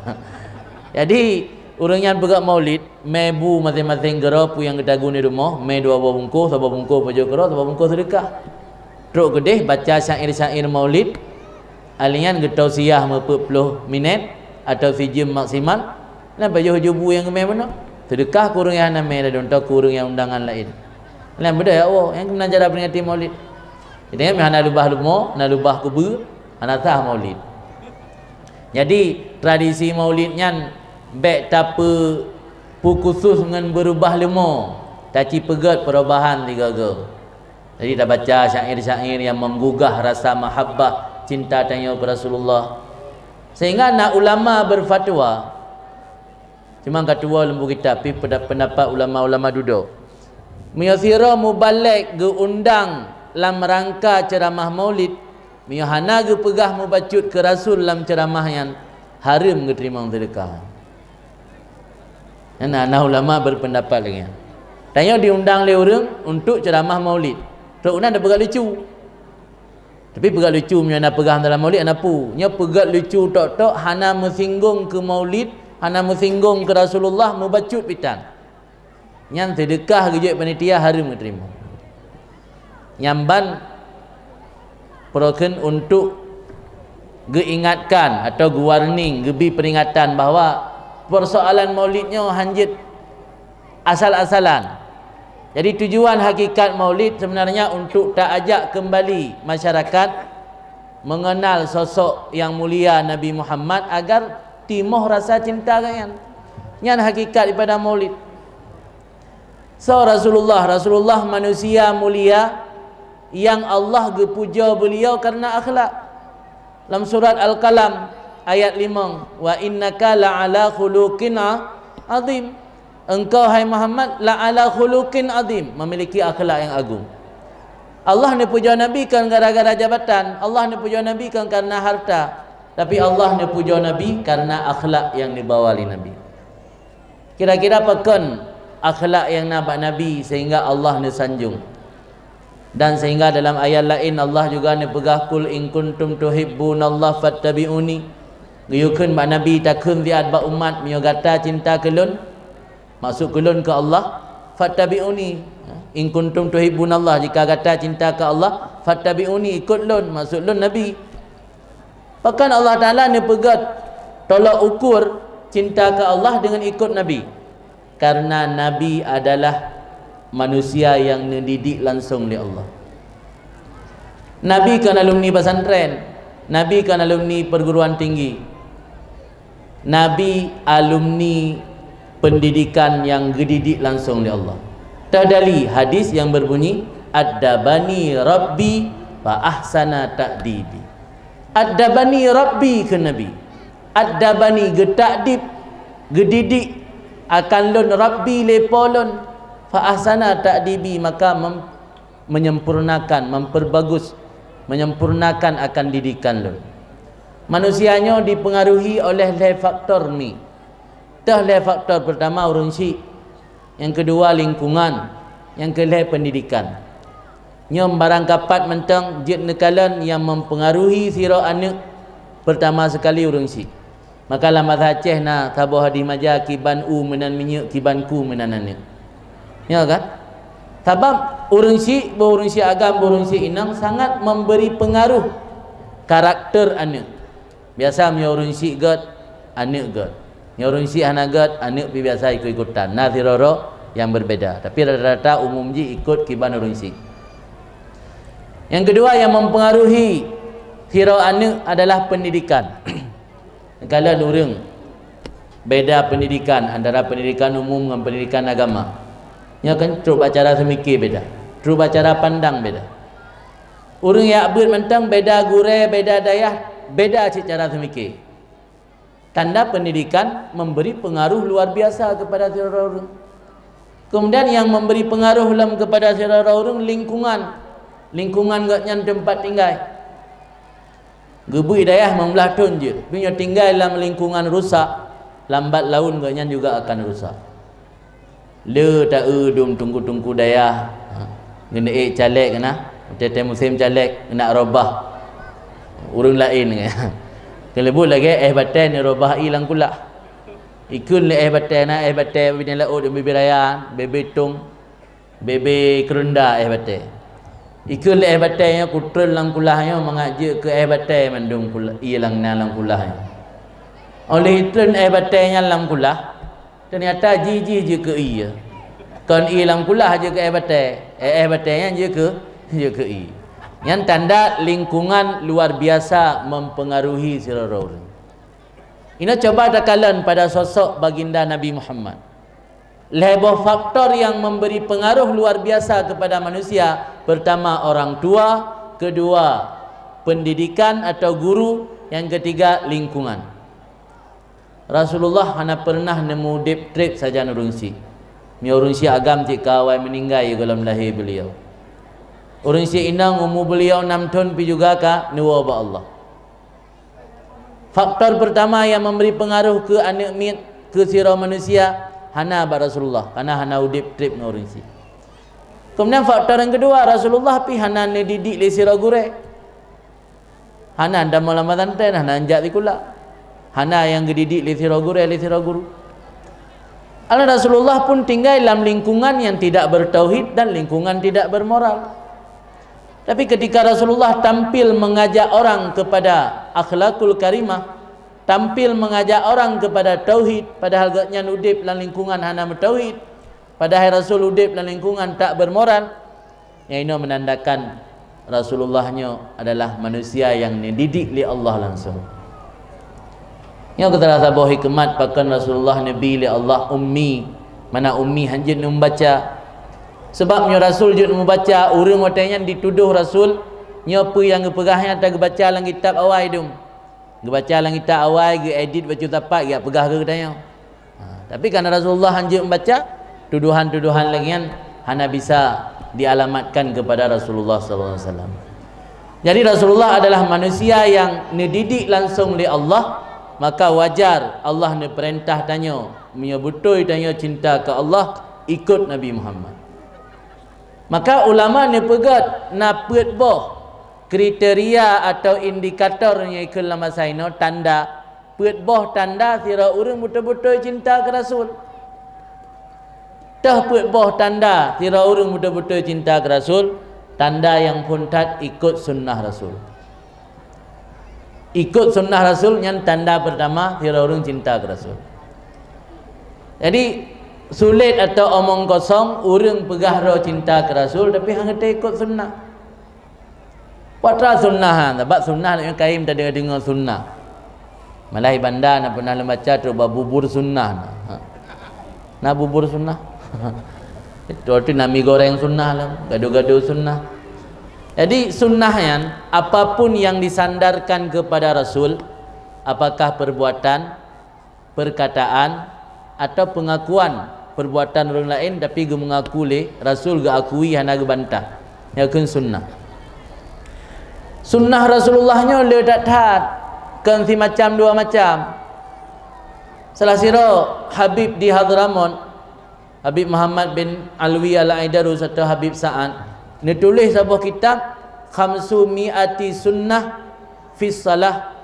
Jadi orang yang pegat maulid, mebu masing-masing gerap yang kita guna di rumah, me 2 bungkus, 3 bungkus pajak gerap, 3 bungkus sedekah. Teruk kedih baca syair-syair maulid alian getausiah 40 minit atau sejam maksimal. Lan baju jubu yang kemai mana? Sedekah kurang yang namai dah untuk kurang yang undangan lain. Lan beda ya Allah yang kena cara peringati maulid. Jadi hana lubah lumo, na lubah kubu, hana sah maulid. Jadi tradisi maulidnya bek tapa pu khusus dengan berubah lemo, taci pegat perubahan digagal. Jadi dah baca syair-syair yang menggugah rasa mahabbah cinta tanya kepada Rasulullah. Sehingga nak ulama berfatwa. Cuma ketua lembu kita pi pendapat ulama-ulama duduk. Miyasira mubalik ge undang dalam rangka ceramah maulid. Miyahana ge pegah mubacut ke Rasul dalam ceramah yang haram ge terima sedekah. Nah ulama berpendapat lagi. Tanya diundang oleh orang untuk ceramah maulid. Tok undang dah bergerak lucu. Tapi pegat lucu punya nak pegang dalam maulid ana pu. Nya pegat lucu tok-tok hana mesinggung ke maulid, hana mesinggung ke Rasulullah mubacut pitan. Yang sedekah gejek panitia harum terima. Nyamban peroken untuk geingatkan atau warning, gebi peringatan bahawa persoalan maulidnya hanjit asal-asalan. Jadi tujuan hakikat maulid sebenarnya untuk tak ajak kembali masyarakat mengenal sosok yang mulia Nabi Muhammad agar timuh rasa cinta kalian. Yang hakikat daripada maulid. So Rasulullah manusia mulia yang Allah gepuja beliau karena akhlak. Dalam surat Al-Qalam ayat 5, wa innaka la'ala khuluqin azim. Engkau hai Muhammad la'ala khuluqin azim, memiliki akhlak yang agung. Allah ni puja Nabi kan gara-gara jabatan, Allah ni puja Nabi kan karena harta, tapi Allah ni puja Nabi karena akhlak yang dibawa oleh Nabi. Kira-kira pekan akhlak yang nampak Nabi sehingga Allah ni sanjung. Dan sehingga dalam ayat lain Allah juga ni pegah kul in kuntum tuhibbunallaha fattabi'uni. Gayukeun mak Nabi takun diat ba umat mio gata cinta kelun. Maksud kelun ke Allah, fattabi'uni. In kuntum tuhibbunallah, jika kata cinta ke Allah, fattabi'uni, ikut lun, maksud lun Nabi. Bahkan Allah Taala ni pegat tolak ukur cinta ke Allah dengan ikut Nabi. Karena Nabi adalah manusia yang dididik langsung oleh Allah. Nabi kan alumni pesantren, Nabi kan alumni perguruan tinggi, Nabi alumni pendidikan yang dididik langsung oleh Allah. Terdali hadis yang berbunyi Ad-dabani Rabbi fa ahsana ta'dibi. Ad-dabani Rabbi ke Nabi. Ad-dabani getakdib, gedidik akan lun Rabbi lepolun fa ahsana ta'dibi, maka menyempurnakan, memperbagus, menyempurnakan akan didikan lun. Manusianya dipengaruhi oleh faktor ni. Dah faktor pertama urang syik, yang kedua lingkungan, yang ketiga pendidikan. Nyom barang kapat mentang jid nekalan yang mempengaruhi sira anak pertama sekali urang syik. Maka lama Aceh na tabuh hadi maja kiban u menan minyak kiban ku menan anak. Ya kan? Sebab urang syik, urang syik agam, urang syik inang sangat memberi pengaruh karakter anak. Biasa mi urang syik god, anak god. Nyorong si hanagat anak pi biasa ikut-ikutan. Nah tiroro yang berbeda. Tapi rata-rata umum ji ikut kiban orang si. Yang kedua yang mempengaruhi tiro anak adalah pendidikan. Kalau orang beda pendidikan antara pendidikan umum dengan pendidikan agama. Nya kan cuba cara semikir beda. Cuba cara pandang beda. Orang yang abad mentang beda gure, beda dayah, beda cara semikir. Tanda pendidikan memberi pengaruh luar biasa kepada orang. Kemudian yang memberi pengaruh kepada orang lingkungan. Lingkungan gaknya tempat tinggal. Gebu hidayah membelah tun je. Punya tinggal dalam lingkungan rusak, lambat laun gaknya juga akan rusak. Le tak dum tunggu-tunggu dayah. Kena calek kena. Tete musim calek nak robah. Urang lain kan. Kelebut lagi batai ni robah hilang pula. Ikun le batai na batai bini laut bebe raya, bebe tung, bebe kerunda batai. Ikun le batai nya kutrul lang kulahnya mengajak ke batai mandung pula hilang nalang kulahnya. Oleh itu batai nya lang kulah ternyata jiji je ke iya. Kan hilang kulah je ke batai nya je ke iya. Yang tanda lingkungan luar biasa mempengaruhi seseorang. Ini coba takalan pada sosok baginda Nabi Muhammad. Leboh faktor yang memberi pengaruh luar biasa kepada manusia. Pertama orang tua, kedua pendidikan atau guru, yang ketiga lingkungan. Rasulullah hanya pernah nemu deep trip saja nurungsi. Mi urungsi agam cik kawai meninggal dalam lahir beliau. Orang si inang umur beliau 6 tahun pi juga ka nuwa ba Allah. Faktor pertama yang memberi pengaruh ke anak mit ke sirah manusia hana ba Rasulullah, karena hana udip trip dengan orang si. Kemudian faktor yang kedua, Rasulullah pi hana didik le sirah gure. Hana anda malam tantai nah nanjak dikula. Hana yang gedidik li siraguru li siraguru. Rasulullah pun tinggal dalam lingkungan yang tidak bertauhid dan lingkungan tidak bermoral. Tapi ketika Rasulullah tampil mengajak orang kepada akhlakul karimah, tampil mengajak orang kepada tauhid, padahal gatnya udip dalam lingkungan hana bertauhid, padahal Rasul udip dalam lingkungan tak bermoral, yang ini menandakan Rasulullahnya adalah manusia yang dididik oleh Allah langsung. Yang kita rasa bahawa hikmat pakan Rasulullah Nabi oleh Allah ummi. Mana ummi hanjin membaca. Sebabnya Rasul juga membaca, orang watanya dituduh Rasul nyopa yang pegahnya tak baca dalam kitab awal itu. Baca dalam kitab awal, edit baca tapak, dia pegah ke katanya. Tapi karena Rasulullah hanjin membaca, tuduhan-tuduhan lagi yang hanya bisa dialamatkan kepada Rasulullah SAW. Jadi Rasulullah adalah manusia yang dididik langsung oleh Allah, maka wajar Allah ni perintah tanya, menyebutui tanya cinta ke Allah, ikut Nabi Muhammad. Maka ulama ni pegat napet boh kriteria atau indikator yang ikut lama saino tanda pet boh tanda sira urang betul-betul cinta ke Rasul. Dah pet boh tanda sira urang betul-betul cinta ke Rasul, tanda yang pun tat ikut sunnah Rasul. Ikut sunnah Rasul yang tanda pertama sira urang cinta ke Rasul. Jadi sulit atau omong kosong urang pegah roh cinta ke Rasul tapi hang tak ikut sunnah. Patra sunnah sebab sunnah yang kaim tak dengar sunnah. Malai bandar nak pernah baca tu bubur sunnah. Nak bubur sunnah. Itu arti nami goreng sunnah lah, gaduh-gaduh sunnah. Jadi sunnah yang apapun yang disandarkan kepada Rasul, apakah perbuatan, perkataan atau pengakuan perbuatan orang lain tapi dia mengaku le Rasul dia akui hana dia bantah, ya kun sunnah. Sunnah Rasulullahnya le tak taat kan si macam dua macam. Salah sira Habib di Hadramaut, Habib Muhammad bin Alwi Al-Aidarus atau Habib Sa'ad, dia tulis sebuah kitab Khamsumi'ati Sunnah fi Salah,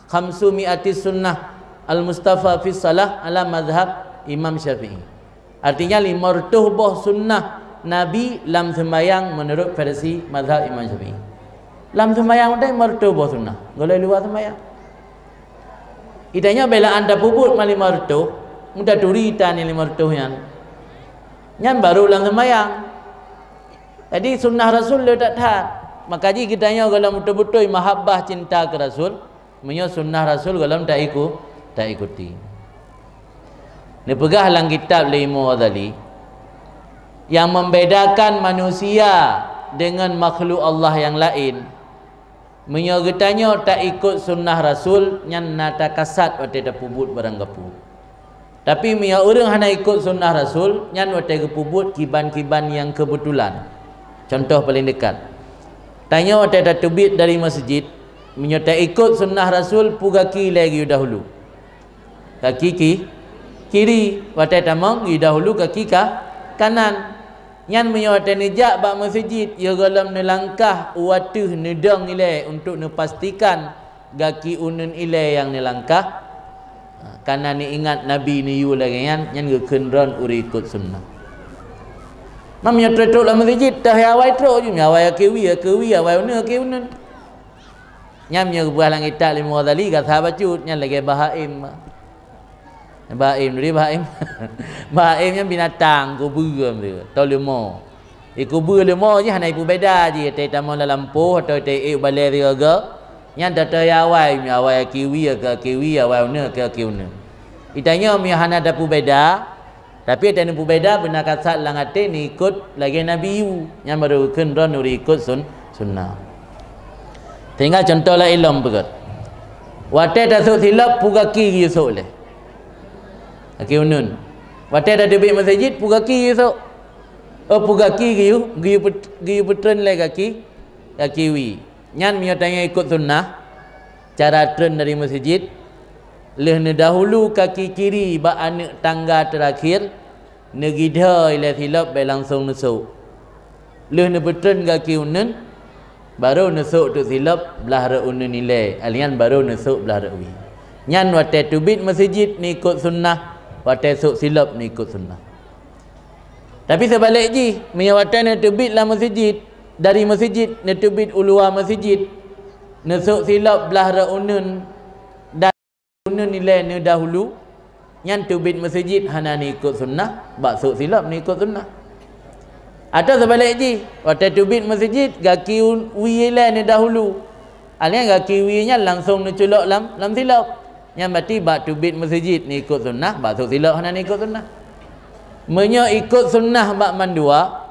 Khamsumi'ati Sunnah Al-Mustafa fi Salah ala madhab Imam Syafi'i. Artinya 500 buah sunnah Nabi dalam sembahyang menurut versi mazhab Imam Syafi'i. Dalam sembahyang ada 500 buah sunnah. Golai luar sembahyang. Itanya bela anda puput mal 500, mudah durita ni 500 yan. Yan baru dalam sembahyang. Jadi sunnah Rasul dia tak taat. Maka ji kitanya kalau betul-betul mahabbah cinta ke Rasul, menyo sunnah Rasul kalau tak ikuti. Dia pegah dalam kitab Imam Ghazali yang membedakan manusia dengan makhluk Allah yang lain. Menyogetanya tak ikut sunnah Rasul yang nata kasat waktu dah pubut barang gapu. Tapi miya orang hanya ikut sunnah Rasul yang waktu pubut kiban-kiban yang kebetulan. Contoh paling dekat. Tanya waktu dah tubit dari masjid, miya tak ikut sunnah Rasul pugaki lagi dahulu. Kaki kiri, waktu tamang dahulu kaki kanan. Yang menyawatan nijak bak masjid, ia galam nelangkah watuh nedang ilai untuk nepastikan gaki unun ilai yang nelangkah. Karena ni ingat Nabi ni yu lagi yang gekendran uri ikut sunnah. Mamnya tretok dalam masjid, dah awai trok je, awai kewi, awai unun. Nyamnya buah langit tak lima ghazali kat sahabat cut, yang lagi bahaim. Baim dia baim. Baim yang binatang kubur dia. Tahu lemo. Kubur lemo je hanya ibu beda je tai tamu dalam lampu atau tai balai dia ke. Yang data awai kiwi awai una ke kiuna. Itanya mi hana ada beda. Tapi ada pu beda benar kasat langate ni ikut lagi Nabi yu yang baru kendron uri ikut sunnah. Tinggal contoh lah ilmu begat. Wate dasuk silap pugaki yusuk leh. Aki unun. Waktu ada debit masjid pugaki esok. Pugaki giyu petren le kaki wi. Nyan miyo tanya ikut sunnah. Cara tren dari masjid. Leh ne dahulu kaki kiri ba anak tangga terakhir. Negidha ila silap be langsung nusuk. Leh ne petren kaki unun. baru nusuk tu silap belah re'unu nilai alian baru nusuk belah re'wi nyan watai tubit masjid ni ikut sunnah, watai sok silap ni ikut sunnah. Tapi sebalik ji menyawatan ni tubit lah masjid, dari masjid ni tubit uluar masjid nusuk silap belah re'unun dan unun nilai ni dahulu nyan tubit masjid hana ni ikut sunnah, bak sok silap ni ikut sunnah. Atau sebalik ji watai tubit masjid gaki wiilah ni dahulu alian gaki wiinya langsung ni culok lam silap yang berarti bak tubit masjid ni ikut sunnah, bak sok silap hana ni ikut sunnah. Menyo ikut sunnah bak mandua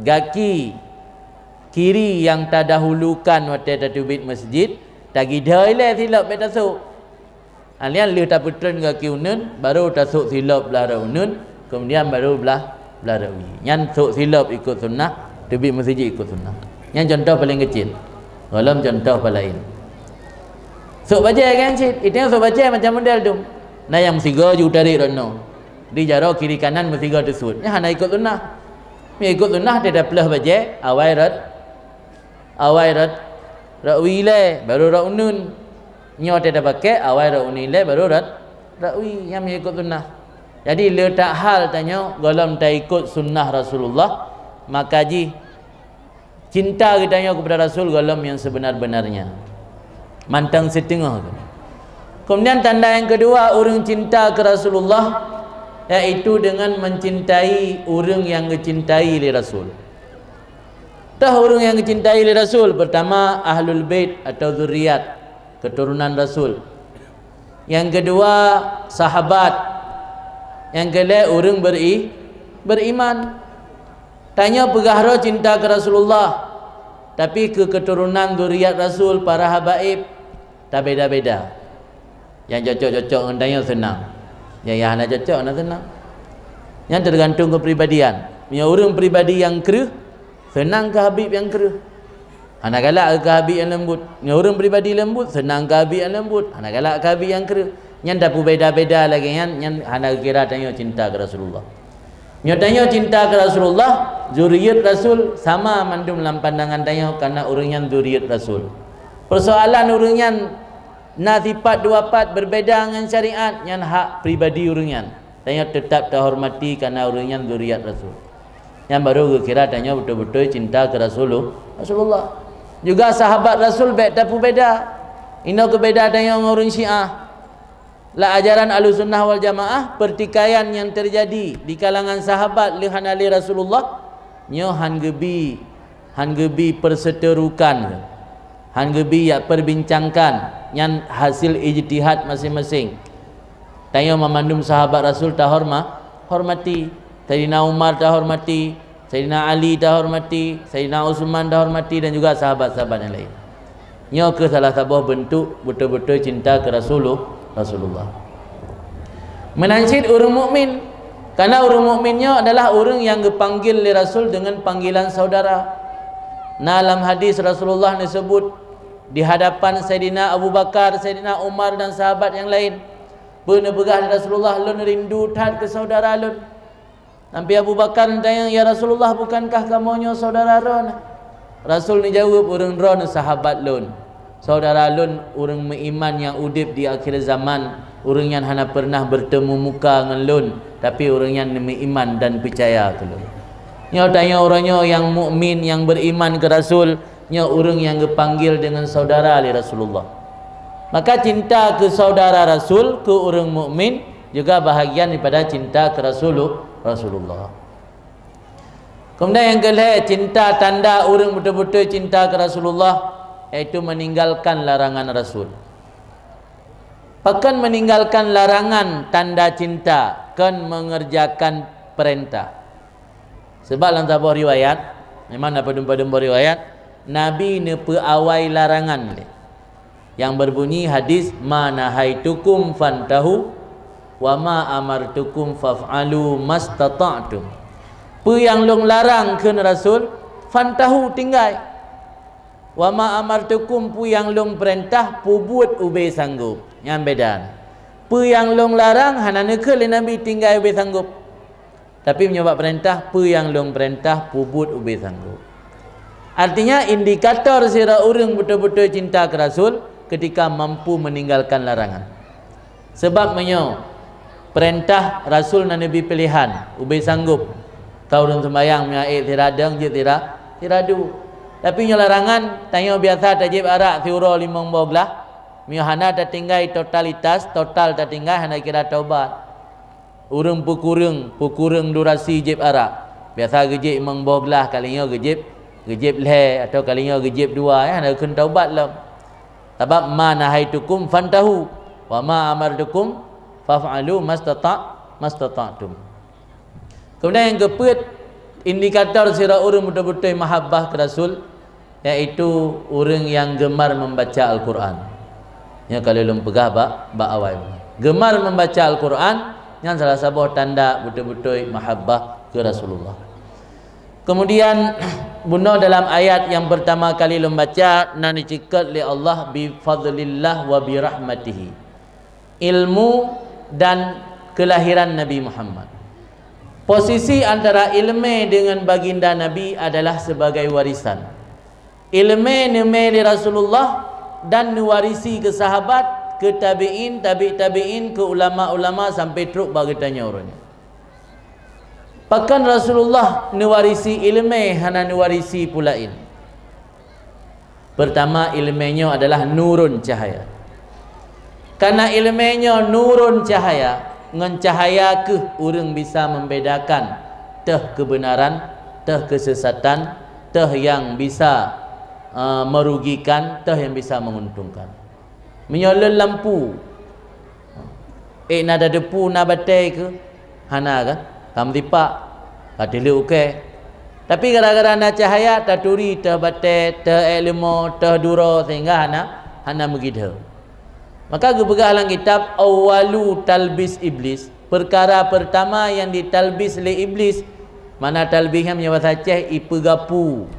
gaki kiri yang terdahulukan watai tubit masjid tagi dailah silap bet tasuk alian liu tak putren gaki unun baru tasuk silap belah unun kemudian baru belah rawi nyan sok silap ikut sunnah, tubit masjid ikut sunnah. Yang contoh paling kecil, dalam contoh paling lain sok baca kan cik itu yang sok baca macam model tu nah yang mesiga ju tarik rono di jaro kiri kanan mesiga tersud nya hana ikut sunnah. Dia ikut sunnah dia dah pelah baca awai rat rawi le baru raunun nyo dia dah pakai awai rauni le baru rawi yang ikut sunnah. Jadi letak hal tanya golom tak ikut sunnah Rasulullah maka ji cinta kita kepada Rasul golom yang sebenar-benarnya mantang setengah. Kemudian tanda yang kedua orang cinta ke Rasulullah iaitu dengan mencintai orang yang dicintai oleh Rasul. Dah orang yang dicintai oleh Rasul pertama ahlul bait atau zuriat keturunan Rasul. Yang kedua sahabat. Yang kedua orang beriman. Tanya pegahra cinta ke Rasulullah tapi ke keturunan zuriat Rasul para habaib tak beda-beda. Yang cocok-cocok dengan tanya senang, yang hana cocok nak senang. Yang tergantung kepribadian. Punya orang pribadi yang keruh senang ke habib yang keruh, hana galak ke habib yang lembut. Punya orang pribadi lembut senang ke habib yang lembut, hana galak ke habib yang keruh. Yang dah beda-beda lagi yang hana kira tanya cinta ke Rasulullah. Yang tanya cinta ke Rasulullah, zuriat Rasul sama mandum dalam pandangan tanya karena orang yang zuriat Rasul. Persoalan orang yang nasifat dua pat berbeza dengan syariat yang hak pribadi orang yang tanya tetap terhormati karena orang yang zuriat Rasul. Yang baru kira tanya betul-betul cinta ke Rasulullah. Juga sahabat Rasul tak beda. Ini kebeda tanya orang Syiah. La ajaran Ahlussunnah wal Jamaah pertikaian yang terjadi di kalangan sahabat lihan ali Rasulullah nyo han gebi perseterukan han gebi ya perbincangkan yang hasil ijtihad masing-masing. Tanya memandum sahabat Rasul hormati, Sayyidina Umar hormati, Sayyidina Ali hormati, Sayyidina Utsman hormati dan juga sahabat-sahabat yang lain. Nyo ke salah satu bentuk betul-betul cinta ke Rasulullah. Menansid orang mukmin karena orang mukminnya adalah orang yang dipanggil oleh Rasul dengan panggilan saudara. Dalam hadis Rasulullah disebut di hadapan Sayyidina Abu Bakar, Sayyidina Umar dan sahabat yang lain, pegah Rasulullah lun rindu tat ke saudara lun. Sampai Abu Bakar tanya, ya Rasulullah bukankah kamunya saudara ron? Rasul ni jawab, orang ron sahabat lun. Saudara lun orang beriman yang udip di akhir zaman, orang yang hana pernah bertemu muka dengan lun, tapi orang yang beriman dan percaya ke lun. Nyo tanya orangnya yang mukmin yang beriman ke Rasul, nyo orang yang dipanggil dengan saudara oleh Rasulullah. Maka cinta ke saudara Rasul, ke orang mukmin juga bahagian daripada cinta ke Rasulullah. Kemudian yang kedua, cinta tanda orang betul-betul cinta ke Rasulullah iaitu meninggalkan larangan Rasul. Bahkan meninggalkan larangan tanda cinta, kan mengerjakan perintah. Sebab dalam sebuah riwayat, memang apa dumpa-dumpa riwayat, Nabi ne awai larangan yang berbunyi hadis, ma nahaitukum fantahu wa ma amartukum faf'alu mastata'tum. Apa yang long larang ke Rasul, fantahu tinggal. Wa ma amartukum pu yang long perintah pu buat ube sanggup. Yang beda. Pu yang long larang hana nekel Nabi tinggal ube sanggup. Tapi menyebab perintah pu yang long perintah pu buat ube sanggup. Artinya indikator sira orang betul-betul cinta ke Rasul ketika mampu meninggalkan larangan. Sebab perintah Rasul dan Nabi pilihan, Ubay sanggup. Kau orang sembahyang menyaik tiradang je tiradu. Tapi larangan tanya biasa tajib arak tiuro 5 boglah. Hana tak tinggal total tak tinggal hana kira taubat. Urang pukurung durasi jib arak. Biasa gejib 5 boglah kalinya gejib le atau kalinya gejib 2 hana kena taubat lah. Sebab ma nahaitukum fantahu wa ma amartukum faf'alu mastata'tum. Kemudian yang keempat, indikator sira orang betul-betul mahabbah ke Rasul, iaitu orang yang gemar membaca Al-Quran. Ya, kalau belum pegah bak awal. Gemar membaca Al-Quran yang salah satu tanda betul-betul mahabbah ke Rasulullah. Kemudian bunuh dalam ayat yang pertama kali membaca nan dicikat li Allah bi fadlillah wa bi rahmatihi. Ilmu dan kelahiran Nabi Muhammad. Posisi antara ilmu dengan baginda Nabi adalah sebagai warisan. Ilmu di Rasulullah dan diwarisi ke sahabat, ke tabi'in, tabi'in, ke ulama-ulama sampai teruk bagi tanya orangnya. Bahkan Rasulullah diwarisi ilmu, hana diwarisi pula ilmu. Pertama, ilmunya adalah nurun cahaya. Karena ilmunya nurun cahaya, dengan cahaya ke orang bisa membedakan teh kebenaran, teh kesesatan, teh yang bisa merugikan, teh yang bisa menguntungkan. Menyala lampu, nada depu na batai ke hana kan kam tipak kadilu okey. Tapi gara-gara na cahaya taturi teh batai, teh ilmu, teh duro sehingga hana megidha. Maka gepegah dalam kitab awalu talbis iblis, perkara pertama yang ditalbis oleh iblis. Mana talbisnya menyebut Aceh ipegapu,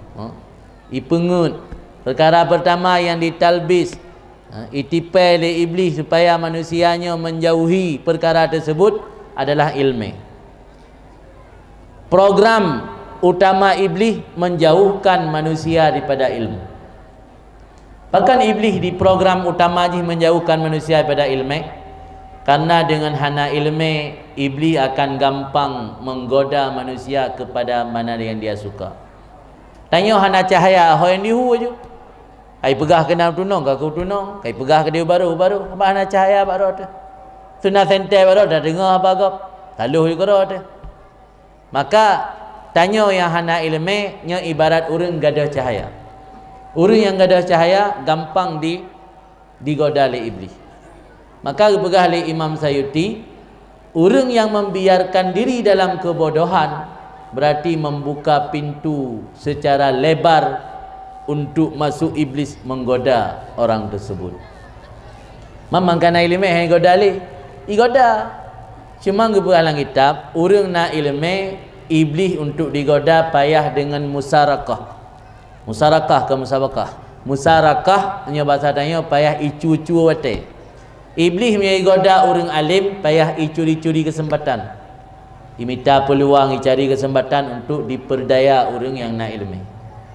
ipengut. Perkara pertama yang ditalbis, itipai oleh iblis supaya manusianya menjauhi perkara tersebut adalah ilmu. Program utama iblis menjauhkan manusia daripada ilmu. Bahkan iblis di program utama je menjauhkan manusia daripada ilmu. Karena dengan hana ilmu, iblis akan gampang menggoda manusia kepada mana yang dia suka. Tanya hana cahaya, apa yang dihu je. Kai pegah kena tunong, kau tunong. Kai pegah ke dia baru. Apa hana cahaya baru tu. Sunah sentai baru dah dengar apa agak. Taluh juga tu. Maka tanya yang hana ilmu, nya ibarat orang gadah cahaya. Orang yang gadah cahaya gampang digoda oleh iblis. Maka pegah oleh Imam Sayuti, orang yang membiarkan diri dalam kebodohan berarti membuka pintu secara lebar untuk masuk iblis menggoda orang tersebut. Memang kerana ilmu yang goda oleh digoda. Cuma pegah dalam kitab, orang nak ilmu, iblis untuk digoda payah dengan musarakah. Musarakah ke musabakah? Musarakah hanya bahasa tanya payah icu-icu wate. Iblis punya goda orang alim payah icuri-curi kesempatan. Diminta peluang cari kesempatan untuk diperdaya orang yang nak ilmu.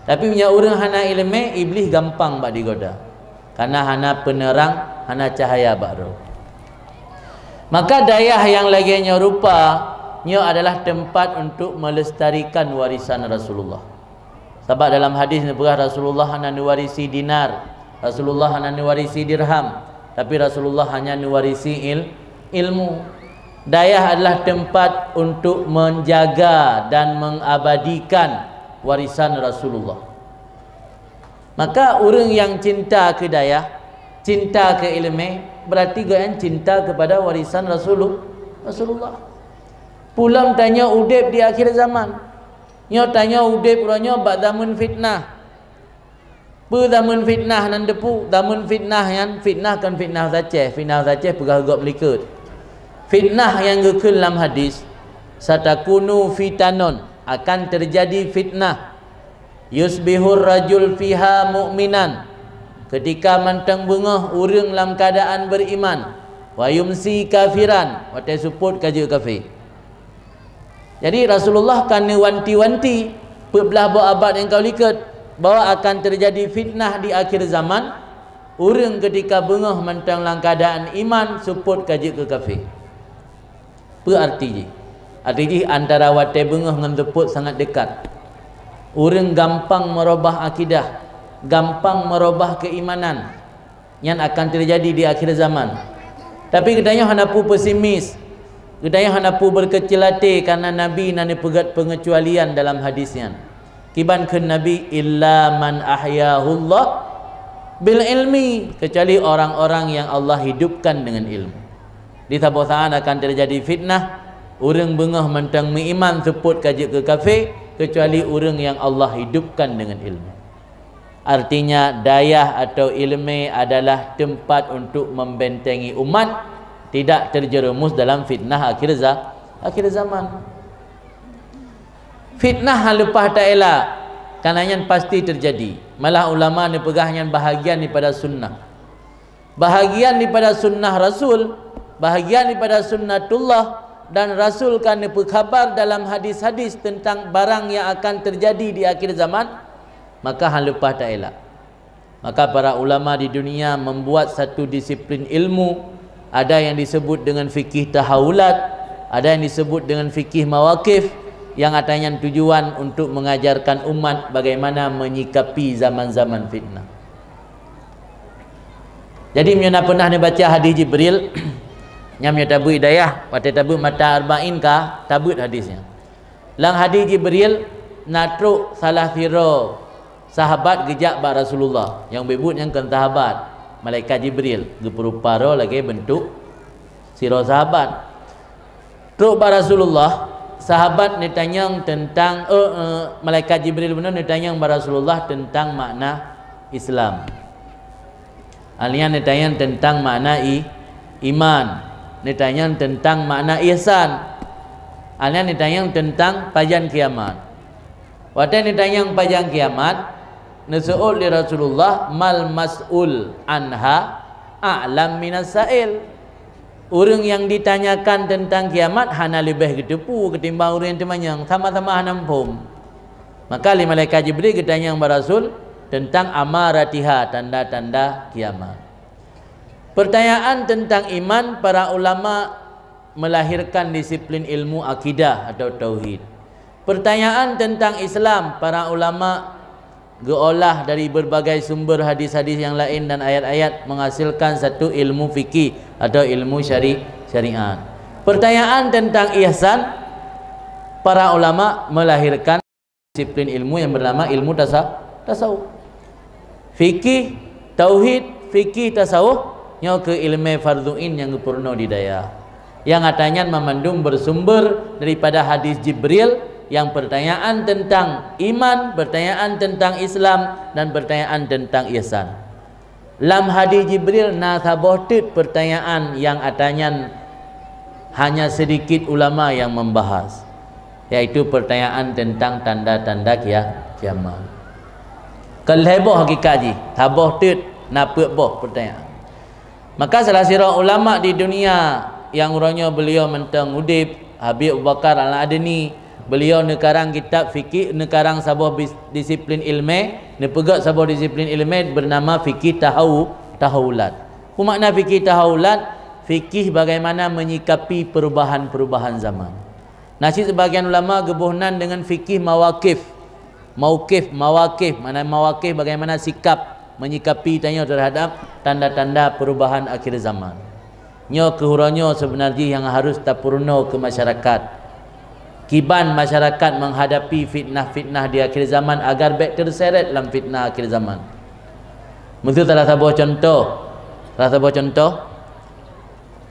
Tapi punya orang hana ilmu, iblis gampang bak digoda. Karena hana penerang, hana cahaya baru. Maka dayah yang laginya rupanya adalah tempat untuk melestarikan warisan Rasulullah. Sebab dalam hadis Rasulullah hanya mewarisi dinar, Rasulullah hanya mewarisi dirham, tapi Rasulullah hanya mewarisi ilmu. Dayah adalah tempat untuk menjaga dan mengabadikan warisan Rasulullah. Maka orang yang cinta ke dayah, cinta ke ilmu, berarti gaya cinta kepada warisan Rasulullah. Pulang tanya udip di akhir zaman. Nyo tanya udip orangnya bak zaman fitnah. Zaman fitnah nan depu, zaman fitnah yang fitnah kan fitnah Aceh pegah gak melikut. Fitnah yang gekul dalam hadis, satakunu fitanon, akan terjadi fitnah. Yusbihur rajul fiha mu'minan, ketika mantang bengah orang dalam keadaan beriman, wa yumsi kafiran, wa support kaji kafir. Jadi Rasulullah kan wanti-wanti bebelah abad yang kau likat, bahawa akan terjadi fitnah di akhir zaman. Orang ketika bengah mentang dalam keadaan iman support kaji ke kafir. Berarti antara watai bengah dengan teput sangat dekat. Orang gampang merubah akidah, gampang merubah keimanan yang akan terjadi di akhir zaman. Tapi katanya hanapu pesimis, katanya hanapu berkecil hati karena Nabi nani pegat pengecualian dalam hadisnya. Kiban ke Nabi illa man ahyahullah bil ilmi, kecuali orang-orang yang Allah hidupkan dengan ilmu. Di tabotaan akan terjadi fitnah, orang bengah mentang meiman support kaji ke kafir, kecuali orang yang Allah hidupkan dengan ilmu. Artinya dayah atau ilmu adalah tempat untuk membentengi umat tidak terjerumus dalam fitnah akhir zaman. Fitnah lepas tak elak, kananya pasti terjadi. Malah ulama ni pegahnya bahagian daripada sunnah. Bahagian daripada sunnah Rasul, bahagian daripada sunnatullah, dan Rasul kan berkhabar dalam hadis-hadis tentang barang yang akan terjadi di akhir zaman, maka hal lepas tak elak. Maka para ulama di dunia membuat satu disiplin ilmu, ada yang disebut dengan fikih tahawulat, ada yang disebut dengan fikih mawakif, yang katanya tujuan untuk mengajarkan umat bagaimana menyikapi zaman-zaman fitnah. Jadi menyana pernah baca hadis Jibril nyamnya tabu hidayah pada tabu mata arba'in ka tabut hadisnya. Lang hadis Jibril natruk salah siro sahabat gejak ba Rasulullah yang bebut yang kan sahabat malaikat Jibril geperuparo lagi bentuk siro sahabat. Truk ba Rasulullah, sahabat ni tanya tentang malaikat Jibril benar ni tanya ba Rasulullah tentang makna Islam. Alian ni tanya tentang makna iman. Ni tanya tentang makna ihsan. Alian ni tanya tentang pajan kiamat. Waktu ni tanya pajan kiamat, nasu'ul li Rasulullah mal mas'ul anha a'lam minas sa'il. Orang yang ditanyakan tentang kiamat hana lebih gedepu ketimbang orang yang temanyang, sama-sama hanampum. Maka li malaikat Jibril ketanya kepada Rasul tentang amaratiha, tanda-tanda kiamat. Pertanyaan tentang iman, para ulama melahirkan disiplin ilmu akidah atau tauhid. Pertanyaan tentang Islam, para ulama geolah dari berbagai sumber hadis-hadis yang lain dan ayat-ayat menghasilkan satu ilmu fikih atau ilmu syariat. Pertanyaan tentang ihsan, para ulama melahirkan disiplin ilmu yang bernama ilmu tasawuf. Fikih, tauhid, fikih, tasawuf nyo ke ilmu fardhu'in yang purno didaya. Yang katanya memandung bersumber daripada hadis Jibril yang pertanyaan tentang iman, pertanyaan tentang Islam dan pertanyaan tentang ihsan. Lam hadis Jibril na sabotit pertanyaan yang katanya hanya sedikit ulama yang membahas, yaitu pertanyaan tentang tanda-tanda kiamat. Keleboh hakikaji, sabotit na boh pertanyaan. Maka salah seorang ulama di dunia yang orangnya beliau mentang udip, Habib Abu Bakar Al-Adni, beliau nekarang kitab fikih, nekarang sebuah disiplin ilmu, nepegat sebuah disiplin ilmu bernama fikih tahawulat. Apa makna fikih tahawulat? Fikih bagaimana menyikapi perubahan-perubahan zaman. Nasi sebagian ulama gebuhnan dengan fikih mawakif. Mawakif, mana mawakif bagaimana sikap menyikapi tanya terhadap tanda-tanda perubahan akhir zaman. Nyo kehuranyo sebenarnya yang harus tapurno ke masyarakat. Kiban masyarakat menghadapi fitnah-fitnah di akhir zaman agar baik terseret dalam fitnah akhir zaman. Mesti salah satu contoh.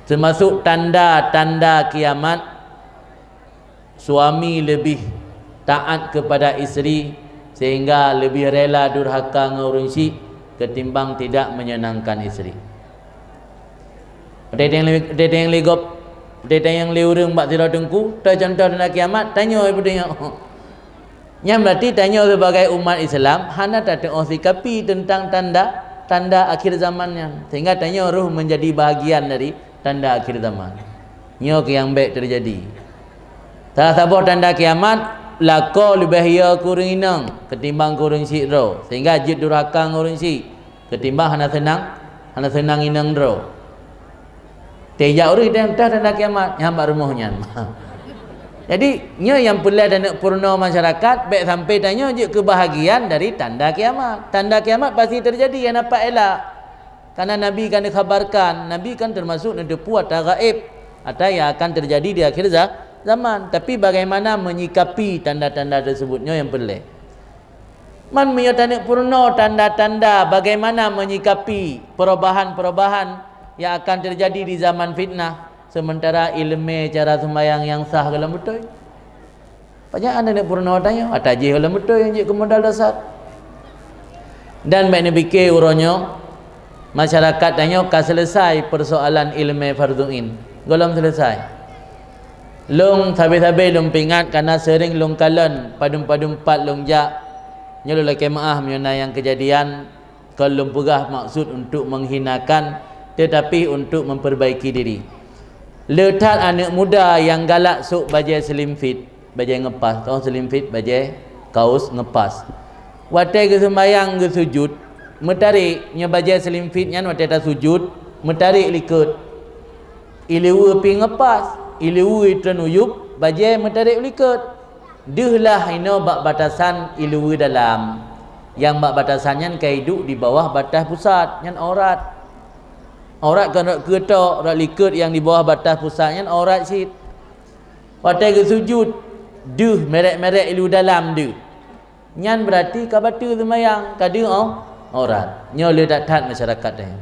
Termasuk tanda-tanda kiamat, suami lebih taat kepada isteri sehingga lebih rela durhaka dengan orang syik ketimbang tidak menyenangkan isteri. Ada yang legop, ada yang leurung bak sira dengku, tak contoh tanda kiamat, tanya ibu dia. Yang berarti tanya sebagai umat Islam, hana tak tengok sikapi tentang tanda akhir zamannya, sehingga tanya ruh menjadi bahagian dari tanda akhir zaman. Nyok yang baik terjadi. Salah satu tanda kiamat, lako lebih bahaya kurang inang ketimbang kurang sikro, sehingga jid durakang kurang si ketimbang hana senang inang dro. Tejak uri dan tanda kiamat nyambat rumahnya. Jadi nya yang pelai dan purna masyarakat baik sampai tanya je kebahagiaan dari tanda kiamat. Tanda kiamat pasti terjadi yang nampak elak. Karena Nabi kan dikhabarkan, Nabi kan termasuk nedepu atau gaib atau yang akan terjadi di akhir zaman. Tapi bagaimana menyikapi tanda-tanda tersebutnya yang pelai. Man menyatakan purna tanda-tanda bagaimana menyikapi perubahan-perubahan yang akan terjadi di zaman fitnah. Sementara ilmu cara sembahyang yang sah kalau betul. Banyak anda nak purna tanya, atajih kalau betul yang jadi modal dasar. Dan baik fikir uronyo masyarakat tanya ka selesai persoalan ilmu farduin. Golong selesai. Long sabe-sabe long pingat karena sering long kalan padum-padum pat long jak. Nyolo laki maaf menyana yang kejadian kalau pegah maksud untuk menghinakan tetapi untuk memperbaiki diri. Letak anak muda yang galak sok baju slim fit, baju ngepas, tahu slim fit baju kaos ngepas. Watai ke sembahyang ke sujud, metarik nya baju slim fit nya watai ta sujud, metarik likut. Ilewu pi ngepas, ilewu tenuyup, baju metarik likut. Dehlah ino bak batasan ilewu dalam. Yang bak batasannya kaiduk di bawah batas pusat, nyan aurat. Aurat kan rak ketok, rak likut yang di bawah batas pusatnya aurat sit. Watai ke sujud, duh merek-merek ilu dalam duh. Nyan berarti ka batu sembahyang, ka duh aurat. Nyo le tak tat masyarakat dah.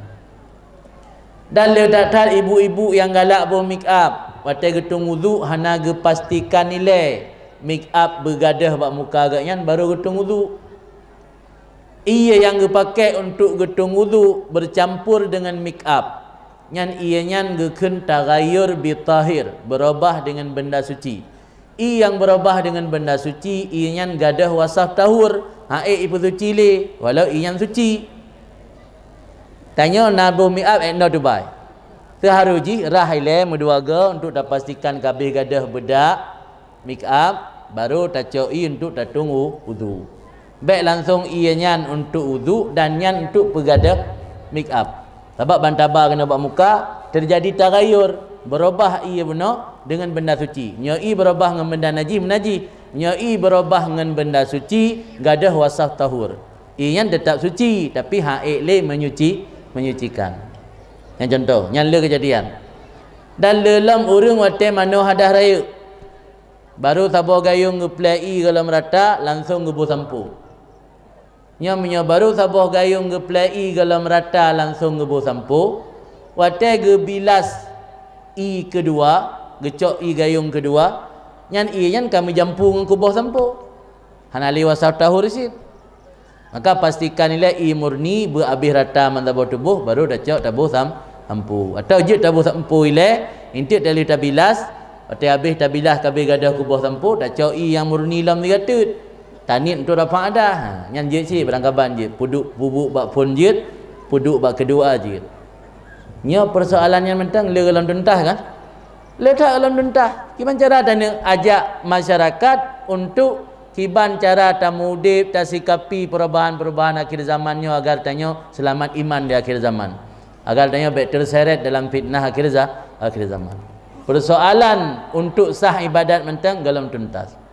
Dan le tak tat ibu-ibu yang galak bawa make up. Watai getung wudu hana ge pastikan nilai make up bergadah bak muka agak nyan baru getung wudu. Ia yang dipakai untuk getung wudu bercampur dengan make up. Nyan ia nyan gekun tagayur bitahir, berubah dengan benda suci. I yang berubah dengan benda suci, ia nyan gadah wasaf tahur. Haik ipu suci le, walau i yang suci. Tanya nabu make up no Dubai. Seharuji rahile meduaga untuk dapastikan kabeh gadah bedak make up baru tacoi untuk tatung wudu. Baik langsung ia nyan untuk wudu dan nyan untuk pegadah make up. Sebab bantaba kena buat muka terjadi tagayur, berubah ia benar dengan benda suci. Nyai berubah dengan benda najis. Nyai berubah dengan benda suci gadah wasaf tahur. Ia nyan tetap suci tapi haik le menyucikan. Yang contoh, nyan le kejadian. Dan lelam urang wate mano hadah raya. Baru sabo gayung ngeplai kalau merata langsung ngebu sampu. Nya baru sabuh gayung ge plai kalau merata langsung ge sampo. Watai ge bilas i kedua, gecok i gayung kedua, nyan i nyan kami jampu ngan kubuh sampo. Hanali wasaf tahur sit. Maka pastikan nilai i murni berhabis rata mantabuh tubuh baru dah cok tabuh sampo. Atau je tabuh sampo ile, intik dari tabilas, watai habis tabilas kabeh gadah kubuh sampo, dah cok i yang murni lam digatut. Tanit untuk dapat ada. Nyan je si berangkaban je. Puduk bubuk bak pun je. Puduk bak kedua je. Nya persoalannya mentang le dalam dentah kan? Le tak dalam dentah. Gimana cara tanya ajak masyarakat untuk kiban cara tamudib tasikapi perubahan-perubahan akhir zamannya agar tanya selamat iman di akhir zaman. Agar tanya baik terseret dalam fitnah akhir zaman. Persoalan untuk sah ibadat mentang dalam tuntas.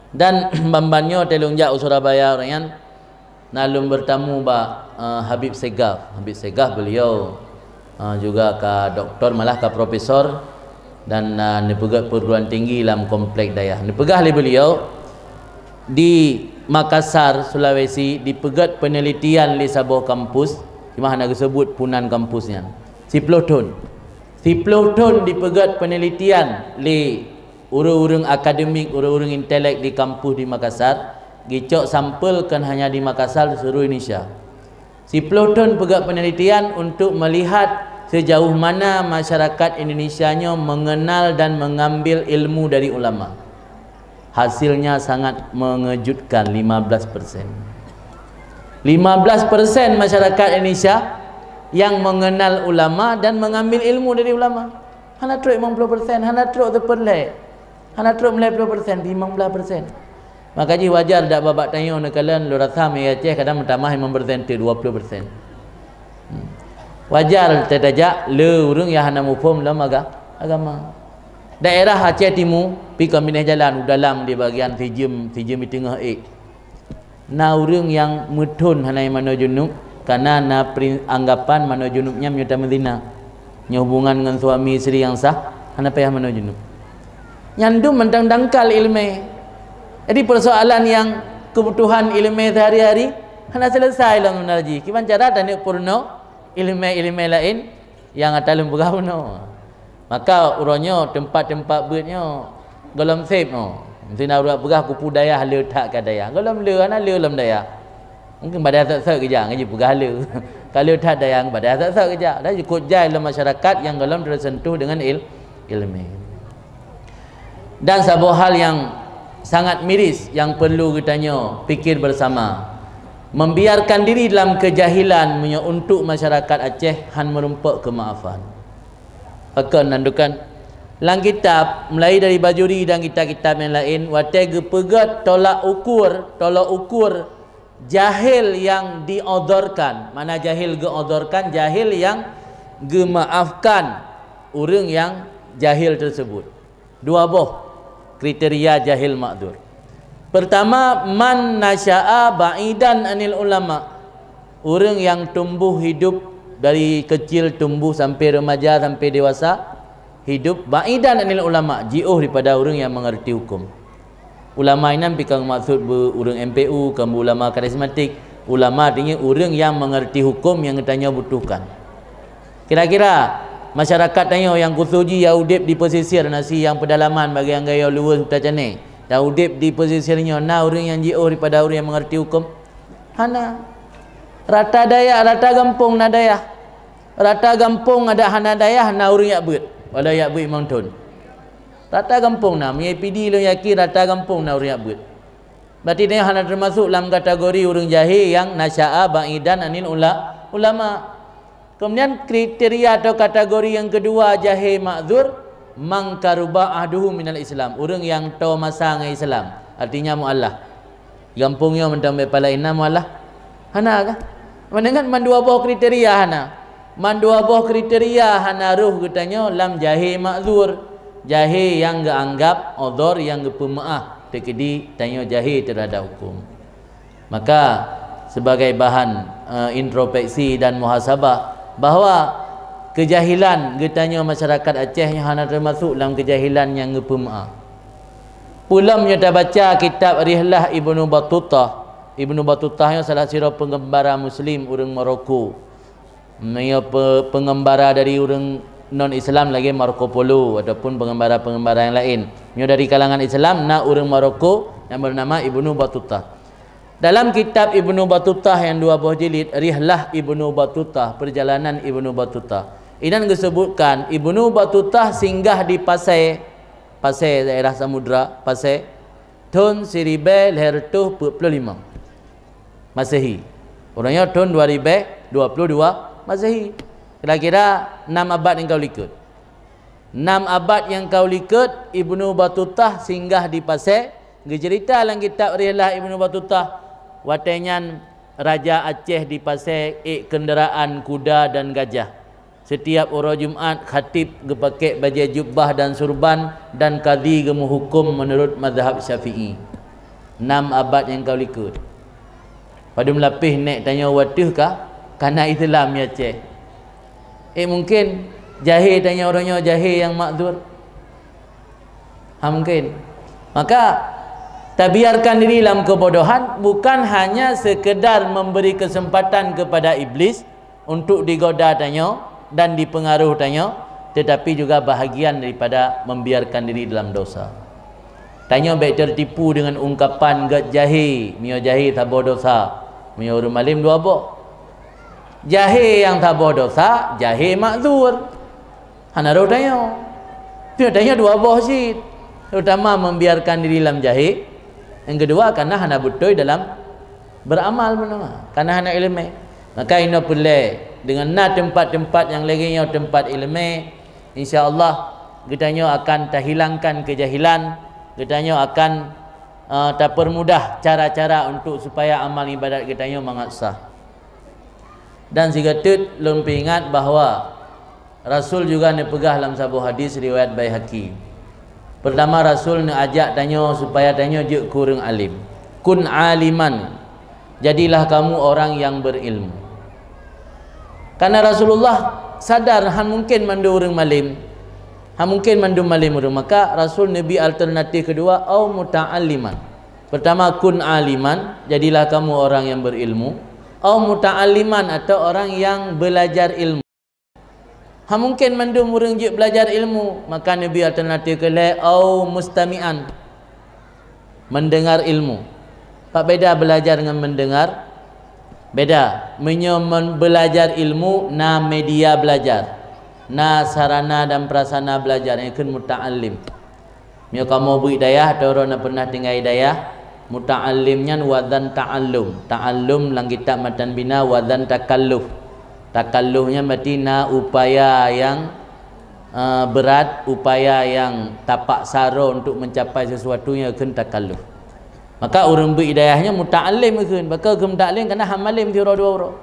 Dan bambannya telungjak Surabaya orang nalung bertamu Habib Segaf. Habib Segaf beliau juga ka doktor malah ka profesor dan dipegat perguruan tinggi dalam komplek daya. Dipegah oleh beliau di Makassar, Sulawesi, dipegat penelitian di sebuah kampus di mana disebut punan kampusnya. 10 ton. 10 ton dipegat penelitian di urang-urang akademik, urang-urang intelek di kampus di Makassar, gicok sampel kan hanya di Makassar seluruh Indonesia. 10 ton pegak penelitian untuk melihat sejauh mana masyarakat Indonesianya mengenal dan mengambil ilmu dari ulama. Hasilnya sangat mengejutkan, 15%. 15% masyarakat Indonesia yang mengenal ulama dan mengambil ilmu dari ulama. Hana truk 50%, hana truk terperlek. hana teruk mulai 10%, 15%. Maka ji wajar dak babak tanya nak kalian lu rasa mai Aceh kadang mentamah 5% 20%. Wajar tetaja le urang yang hana mufhum dalam agama. Daerah Aceh Timur pi kombinasi jalan dalam di bahagian sejam di tengah na urang yang mutun hanai mano junub karena na anggapan mano junubnya menyuta Medina. Nya hubungan dengan suami isteri yang sah hana payah mano junub. Nyandum mentang dangkal ilmu. Jadi persoalan yang kebutuhan ilmu sehari-hari hana selesai lah menarji. Kiban cara tanik purno ilmu lain yang atalum berguna. Maka uronyo tempat-tempat beutnyo golom sep no. Mesti nak urat berah kupu daya le tak ka daya. Golom le ana le lam daya. Mungkin badai sak-sak keja ngaji pegah le. Kalau tak daya badai sak-sak keja. Dah ikut jai dalam masyarakat yang golom tersentuh dengan ilmu. Dan satu hal yang sangat miris yang perlu kitanya fikir bersama. Membiarkan diri dalam kejahilan untuk masyarakat Aceh han merumpak kemaafan. Akan nandukan lang kitab mulai dari Bajuri dan kitab-kitab yang lain watai gepegat tolak ukur jahil yang diodorkan. Mana jahil geodorkan? Jahil yang gemaafkan orang yang jahil tersebut. Dua boh kriteria jahil makdur. Pertama, man nasya'a ba'idan anil ulama. Orang yang tumbuh hidup dari kecil tumbuh sampai remaja sampai dewasa hidup ba'idan anil ulama, jauh daripada orang yang mengerti hukum. Ulama ini bukan maksud orang MPU, kamu ulama karismatik. Ulama artinya orang yang mengerti hukum yang ditanya butuhkan. Kira-kira masyarakat tanya yang kusuji ya udip di pesisir nasi yang pedalaman bagi yang gaya luas hutan cane. Dah udip di pesisirnya na orang yang jauh daripada orang yang mengerti hukum. Hana rata daya, rata gampung na daya. Rata gampung ada hana daya, na orang yak beut. Walau yak beut mountain. Rata gampung na, MPD lo yakin rata gampung na orang yak beut. Berarti dia hana termasuk dalam kategori orang jahil yang nasya'a ba'idan anil ulama. Kemudian kriteria atau kategori yang kedua jahil ma'dzur, man karuba ahduhu minal Islam. Orang yang tahu masa dengan Islam. Artinya mu'allah. Gampungnya mentambah pala inna mu'allah. Hana kah? Mendengar mandua buah kriteria hana. Mandua buah kriteria hana ruh katanya lam jahil ma'dzur. Jahil yang geanggap odor yang gepemaah. Tekedi tanya jahil terhadap hukum. Maka sebagai bahan introspeksi dan muhasabah bahawa kejahilan getanya masyarakat Aceh yang hana termasuk dalam kejahilan yang gepemaah. Pulang kita baca kitab Rihlah Ibnu Battutah. Ibnu Battutah yang salah satu pengembara Muslim orang Maroko. Ia pengembara dari orang non-Islam lagi Marco Polo ataupun pengembara-pengembara yang lain. Ia dari kalangan Islam nak orang Maroko yang bernama Ibnu Battutah. Dalam kitab Ibnu Battutah yang 2 buah jilid Rihlah Ibnu Battutah, perjalanan Ibnu Battutah. Ini disebutkan Ibnu Battutah singgah di Pasai daerah Samudra, Pasai tahun 1945 Masehi. Orangnya tahun 2022 Masehi. Kira-kira 6 abad yang kau likut. 6 abad yang kau likut Ibnu Battutah singgah di Pasai. Cerita dalam kitab Rihlah Ibnu Battutah watenyan Raja Aceh di Pasai kenderaan kuda dan gajah. Setiap orang Jumaat khatib gepakai baju jubbah dan surban dan qadi gemuhukum menurut mazhab Syafi'i. 6 abad yang kau likut. Pada melapih nek tanya watuh kah? Karena Islam ya Aceh. Mungkin jahil tanya orangnya jahil yang makdzur. Mungkin. Maka tak biarkan diri dalam kebodohan bukan hanya sekedar memberi kesempatan kepada iblis untuk digoda tanya dan dipengaruh tanya, tetapi juga bahagian daripada membiarkan diri dalam dosa. Tanya baik tertipu dengan ungkapan gak jahil, mio jahil tak berdosa. Mio orang malim dua bok. Jahil yang tak berdosa, jahil makdzur. Hana ro tanya. Dia tanya dua bok sih. Terutama membiarkan diri dalam jahil. Yang kedua karena hana betul dalam beramal menengah. Karena hana ilmu. Maka ini boleh dengan tempat-tempat yang lainnya tempat ilmu, insya-Allah kita akan terhilangkan kejahilan Katanya akan terpermudah cara-cara untuk supaya amal ibadat katanya mengaksah. Dan si gatut lumpi ingat bahawa Rasul juga ni pegah dalam sebuah hadis riwayat Baihaqi. Pertama Rasul ni ajak tanya supaya tanya je kurang alim. Kun aliman. Jadilah kamu orang yang berilmu. Karena Rasulullah sadar han mungkin mandu orang malim. Han mungkin mandu malim orang. Maka Rasul Nabi alternatif kedua au muta'alliman. Pertama kun aliman, jadilah kamu orang yang berilmu. Au muta'alliman atau orang yang belajar ilmu. Ha mungkin mandum orang je belajar ilmu, maka Nabi alternatif ke le au mustami'an, mendengar ilmu. Pak beda belajar dengan mendengar? Beda. Belajar ilmu na media belajar, na sarana dan prasana belajar yang kan muta'allim. Mio kamu bu hidayah atau orang pernah tinggal hidayah, muta'allimnya wadan ta'allum. Ta'allum lang kitab matan bina wadan takalluf. Takallufnya berarti na upaya yang berat, upaya yang tapak sara untuk mencapai sesuatu yang akan takalluf. Maka orang berhidayahnya muta'allim akan. Maka ke muta'allim kerana hamalim tiara dua orang.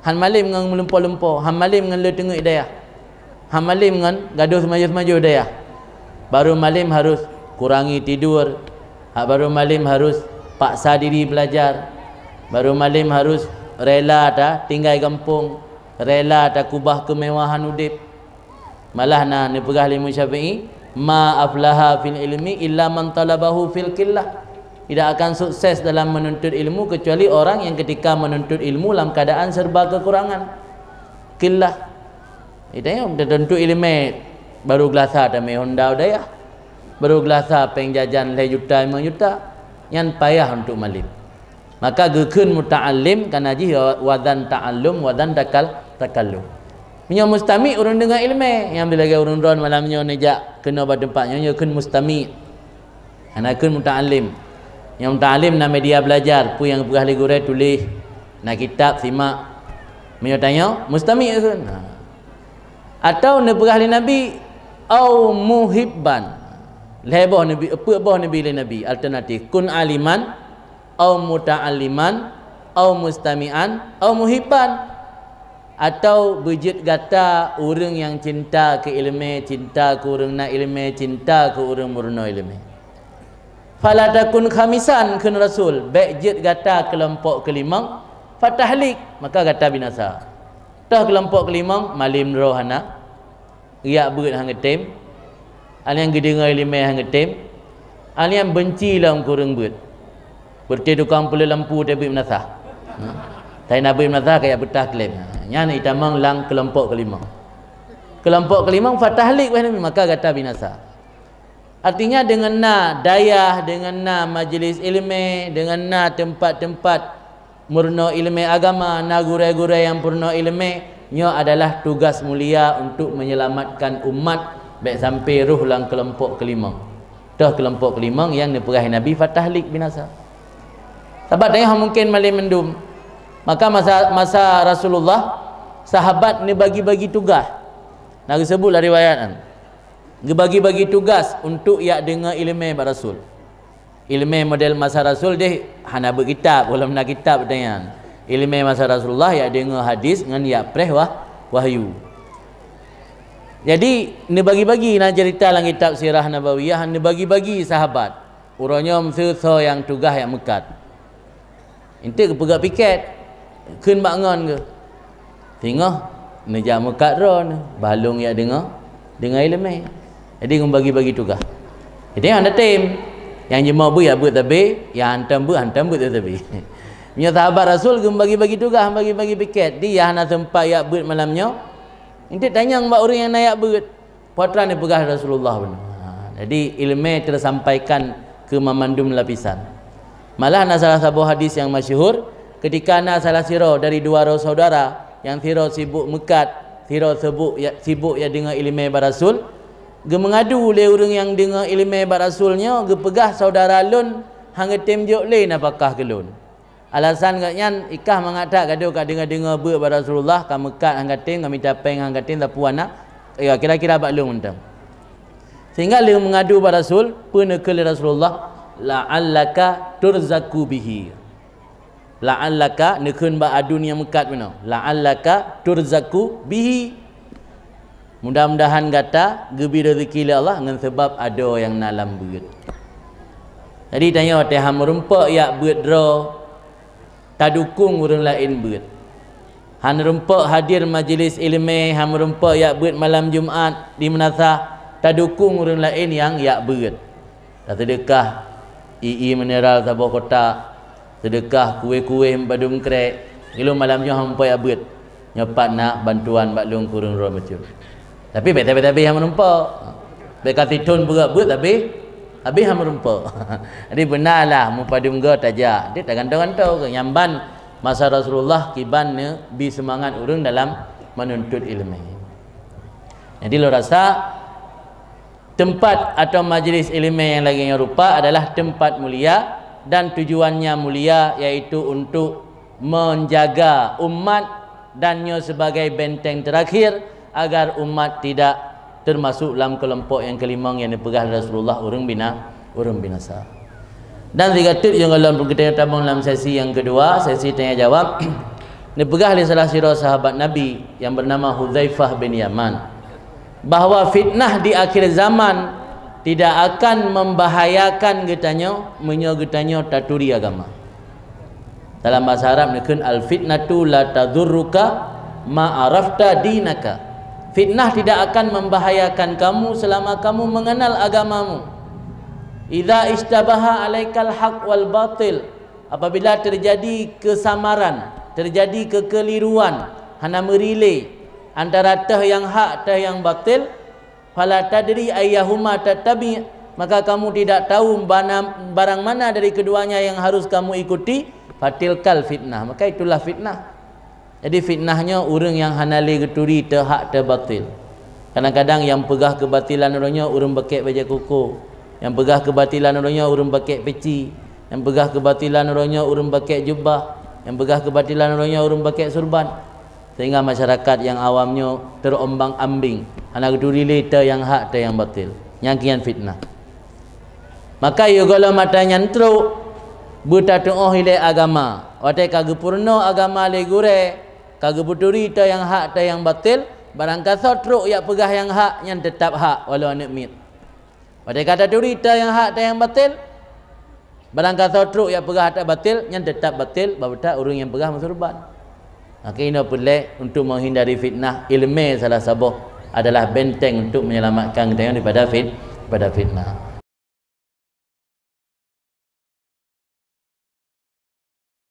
Hamalim dengan melempo-lempo, hamalim dengan le tengok hidayah, hamalim dengan gaduh semaju-semaju hidayah. Baru malim harus kurangi tidur, baru malim harus paksa diri belajar, baru malim harus rela dah tinggal kampung, rela dah kubah kemewahan udip. Malah ni pegah ilmu Syafi'i, ma aflaha fil ilmi illa man talabahu fil qillah. Tidak akan sukses dalam menuntut ilmu kecuali orang yang ketika menuntut ilmu dalam keadaan serba kekurangan. Qillah. Itanya tentu ilmu baru gelasa dah me Honda daya. Baru gelasa peng jajan 5 juta 5 juta. Yang payah untuk malim. Maka gekun muta'allim kan haji wadan ta'allum wadan takallum. Minyak mustami orang dengar ilmu, yang bila orang ron malamnya nejak kena pada tempatnya nya kun mustami. Ana kun muta'allim. Yang muta'allim na media belajar, pu yang pegah legure tulis, na kitab simak. Minyak tanya mustami kun. Atau ne pegah Nabi au muhibban. Lebah Nabi apa bah Nabi Nabi alternatif kun aliman au muta'alliman au mustami'an au muhibban, atau bejit gata orang yang cinta ke ilmu, cinta ke orang na ilmu, cinta ke orang murno ilmu. Fala takun khamisan kun Rasul bejit gata kelompok kelima fatahlik, maka gata binasa. Tah kelompok kelima malim rohana riak berit hang getem, alian gedengar ilmu hang getem, alian benci dalam kurang berit. Berarti tukang pula lampu tapi menasah. Tapi Nabi menasah kayak betah klaim. Yang itamang lang kelompok kelima. Kelompok kelima fatahlik wahai Nabi, maka kata binasa. Artinya dengan na dayah, dengan na majlis ilmu, dengan na tempat-tempat murno ilmu agama, na guru-guru yang purno ilmu, nya adalah tugas mulia untuk menyelamatkan umat baik sampai ruh lang kelompok kelima. Dah kelompok kelima yang diperahi Nabi fatahlik binasa. Sahabat yang mungkin malim mendum. Maka masa Rasulullah sahabat ni bagi-bagi tugas. Nak sebutlah riwayat. Bagi-bagi tugas untuk yak dengar ilmu bar Rasul. Ilmu model masa Rasul deh hana berkitab, belum nak kitab dengan. Ilmu masa Rasulullah yak dengar hadis dengan yak preh wahyu. Jadi ni bagi-bagi nak cerita dalam kitab Sirah Nabawiyah, ni bagi-bagi sahabat. Urangnya mesti yang tugas yang mekat. Inti ke pegak piket kun bangun ke tengah nejak mekat ron balung ya dengar ilmu. Jadi ngum bagi-bagi tugas. Jadi anda tim yang jemaah bu ya buat tapi yang hantam bu tapi. Punya sahabat Rasul ngum bagi-bagi tugas, bagi-bagi piket. Dia hana sempat ya buat malamnya. Inti tanya mbak orang yang naik buat. Putra ni pegah Rasulullah benar. Jadi ilmu tersampaikan ke memandum lapisan. Malah ada salah satu hadis yang masyhur ketika ada salah siro dari dua orang saudara yang siro sibuk mekat, siro sibuk ya dengar ilmu Rasul, ge mengadu le orang yang dengar ilmu Rasulnya, ge pegah saudara lun hang tem jok le napakah ke lun. Alasan katnya ikah mengata gaduh ka dengar-dengar be Rasulullah ka mekat hang tem ka minta peng hang tem tapu anak. Ya kira-kira bak lun mentam. Sehingga dia mengadu pada Rasul, penekali Rasulullah, la'allaka turzaku bihi. La'allaka nekun ba adun yang mekat mana? La'allaka turzaku bihi. Mudah-mudahan kata gebi rezeki Allah dengan sebab ada yang nalam beut. Jadi tanya teh ham rumpak ya beut dra tak dukung orang lain beut. Han rumpak hadir majlis ilmu, ham rumpak ya beut malam Jumaat di Menasah tak dukung orang lain yang ya beut. Tak sedekah II mineral Sabah Kota, sedekah kuih-kuih badum krek. Kalau malam Jumaat hampa ya beut. Nyepat nak bantuan baklung kurung roh macam. Tapi betul-betul yang menumpak. Bekat titun berat-berat tapi habis yang menumpak. Jadi benarlah mupadum ga tajak. Dia tak gantau-gantau ke nyamban masa Rasulullah kibannya bi semangat urang dalam menuntut ilmu. Jadi lo rasa tempat atau majlis ilmu yang lagi rupa adalah tempat mulia dan tujuannya mulia iaitu untuk menjaga umat dannya sebagai benteng terakhir agar umat tidak termasuk dalam kelompok yang kelima yang dipegah Rasulullah urang binasa. Dan dikatakan yang dalam kita tabung dalam sesi yang kedua, sesi tanya jawab, dipegah oleh salah sirah sahabat Nabi yang bernama Hudzaifah bin Yaman, bahawa fitnah di akhir zaman tidak akan membahayakan getanya taturi agama. Dalam bahasa Arab dikatakan al fitnatu la tadurruka ma arafta dinaka. Fitnah tidak akan membahayakan kamu selama kamu mengenal agamamu. Idza istabaha alaikal haq wal batil, apabila terjadi kesamaran, terjadi kekeliruan, hana merilai antara tah yang hak tah yang batil, fala tadri ayyahuma tattabi, maka kamu tidak tahu barang mana dari keduanya yang harus kamu ikuti, fatilkal fitnah, maka itulah fitnah. Jadi fitnahnya orang yang hanali geturi te hak te batil. Kadang-kadang yang pegah kebatilan orangnya orang pakai baju kuku, yang pegah kebatilan orangnya orang pakai peci, yang pegah kebatilan orangnya orang pakai jubah, yang pegah kebatilan orangnya orang pakai surban. Sehingga masyarakat yang awamnya terombang-ambing, hana geturi le te yang hak te yang batil. Nyangkian fitnah. Maka yo kalau mata nyantru bertatuh hilai agama, watai kagepurno agama le gure, kageputuri ta yang hak ta yang batil, barang kata truk ya pegah yang hak yang tetap hak walau anak mit. Watai kata turi ta yang hak ta yang batil, barang kata truk ya pegah tak batil yang tetap batil, babata orang yang pegah masurban. Maka ini boleh untuk menghindari fitnah. Ilmu salah sabah adalah benteng untuk menyelamatkan kita daripada fitnah.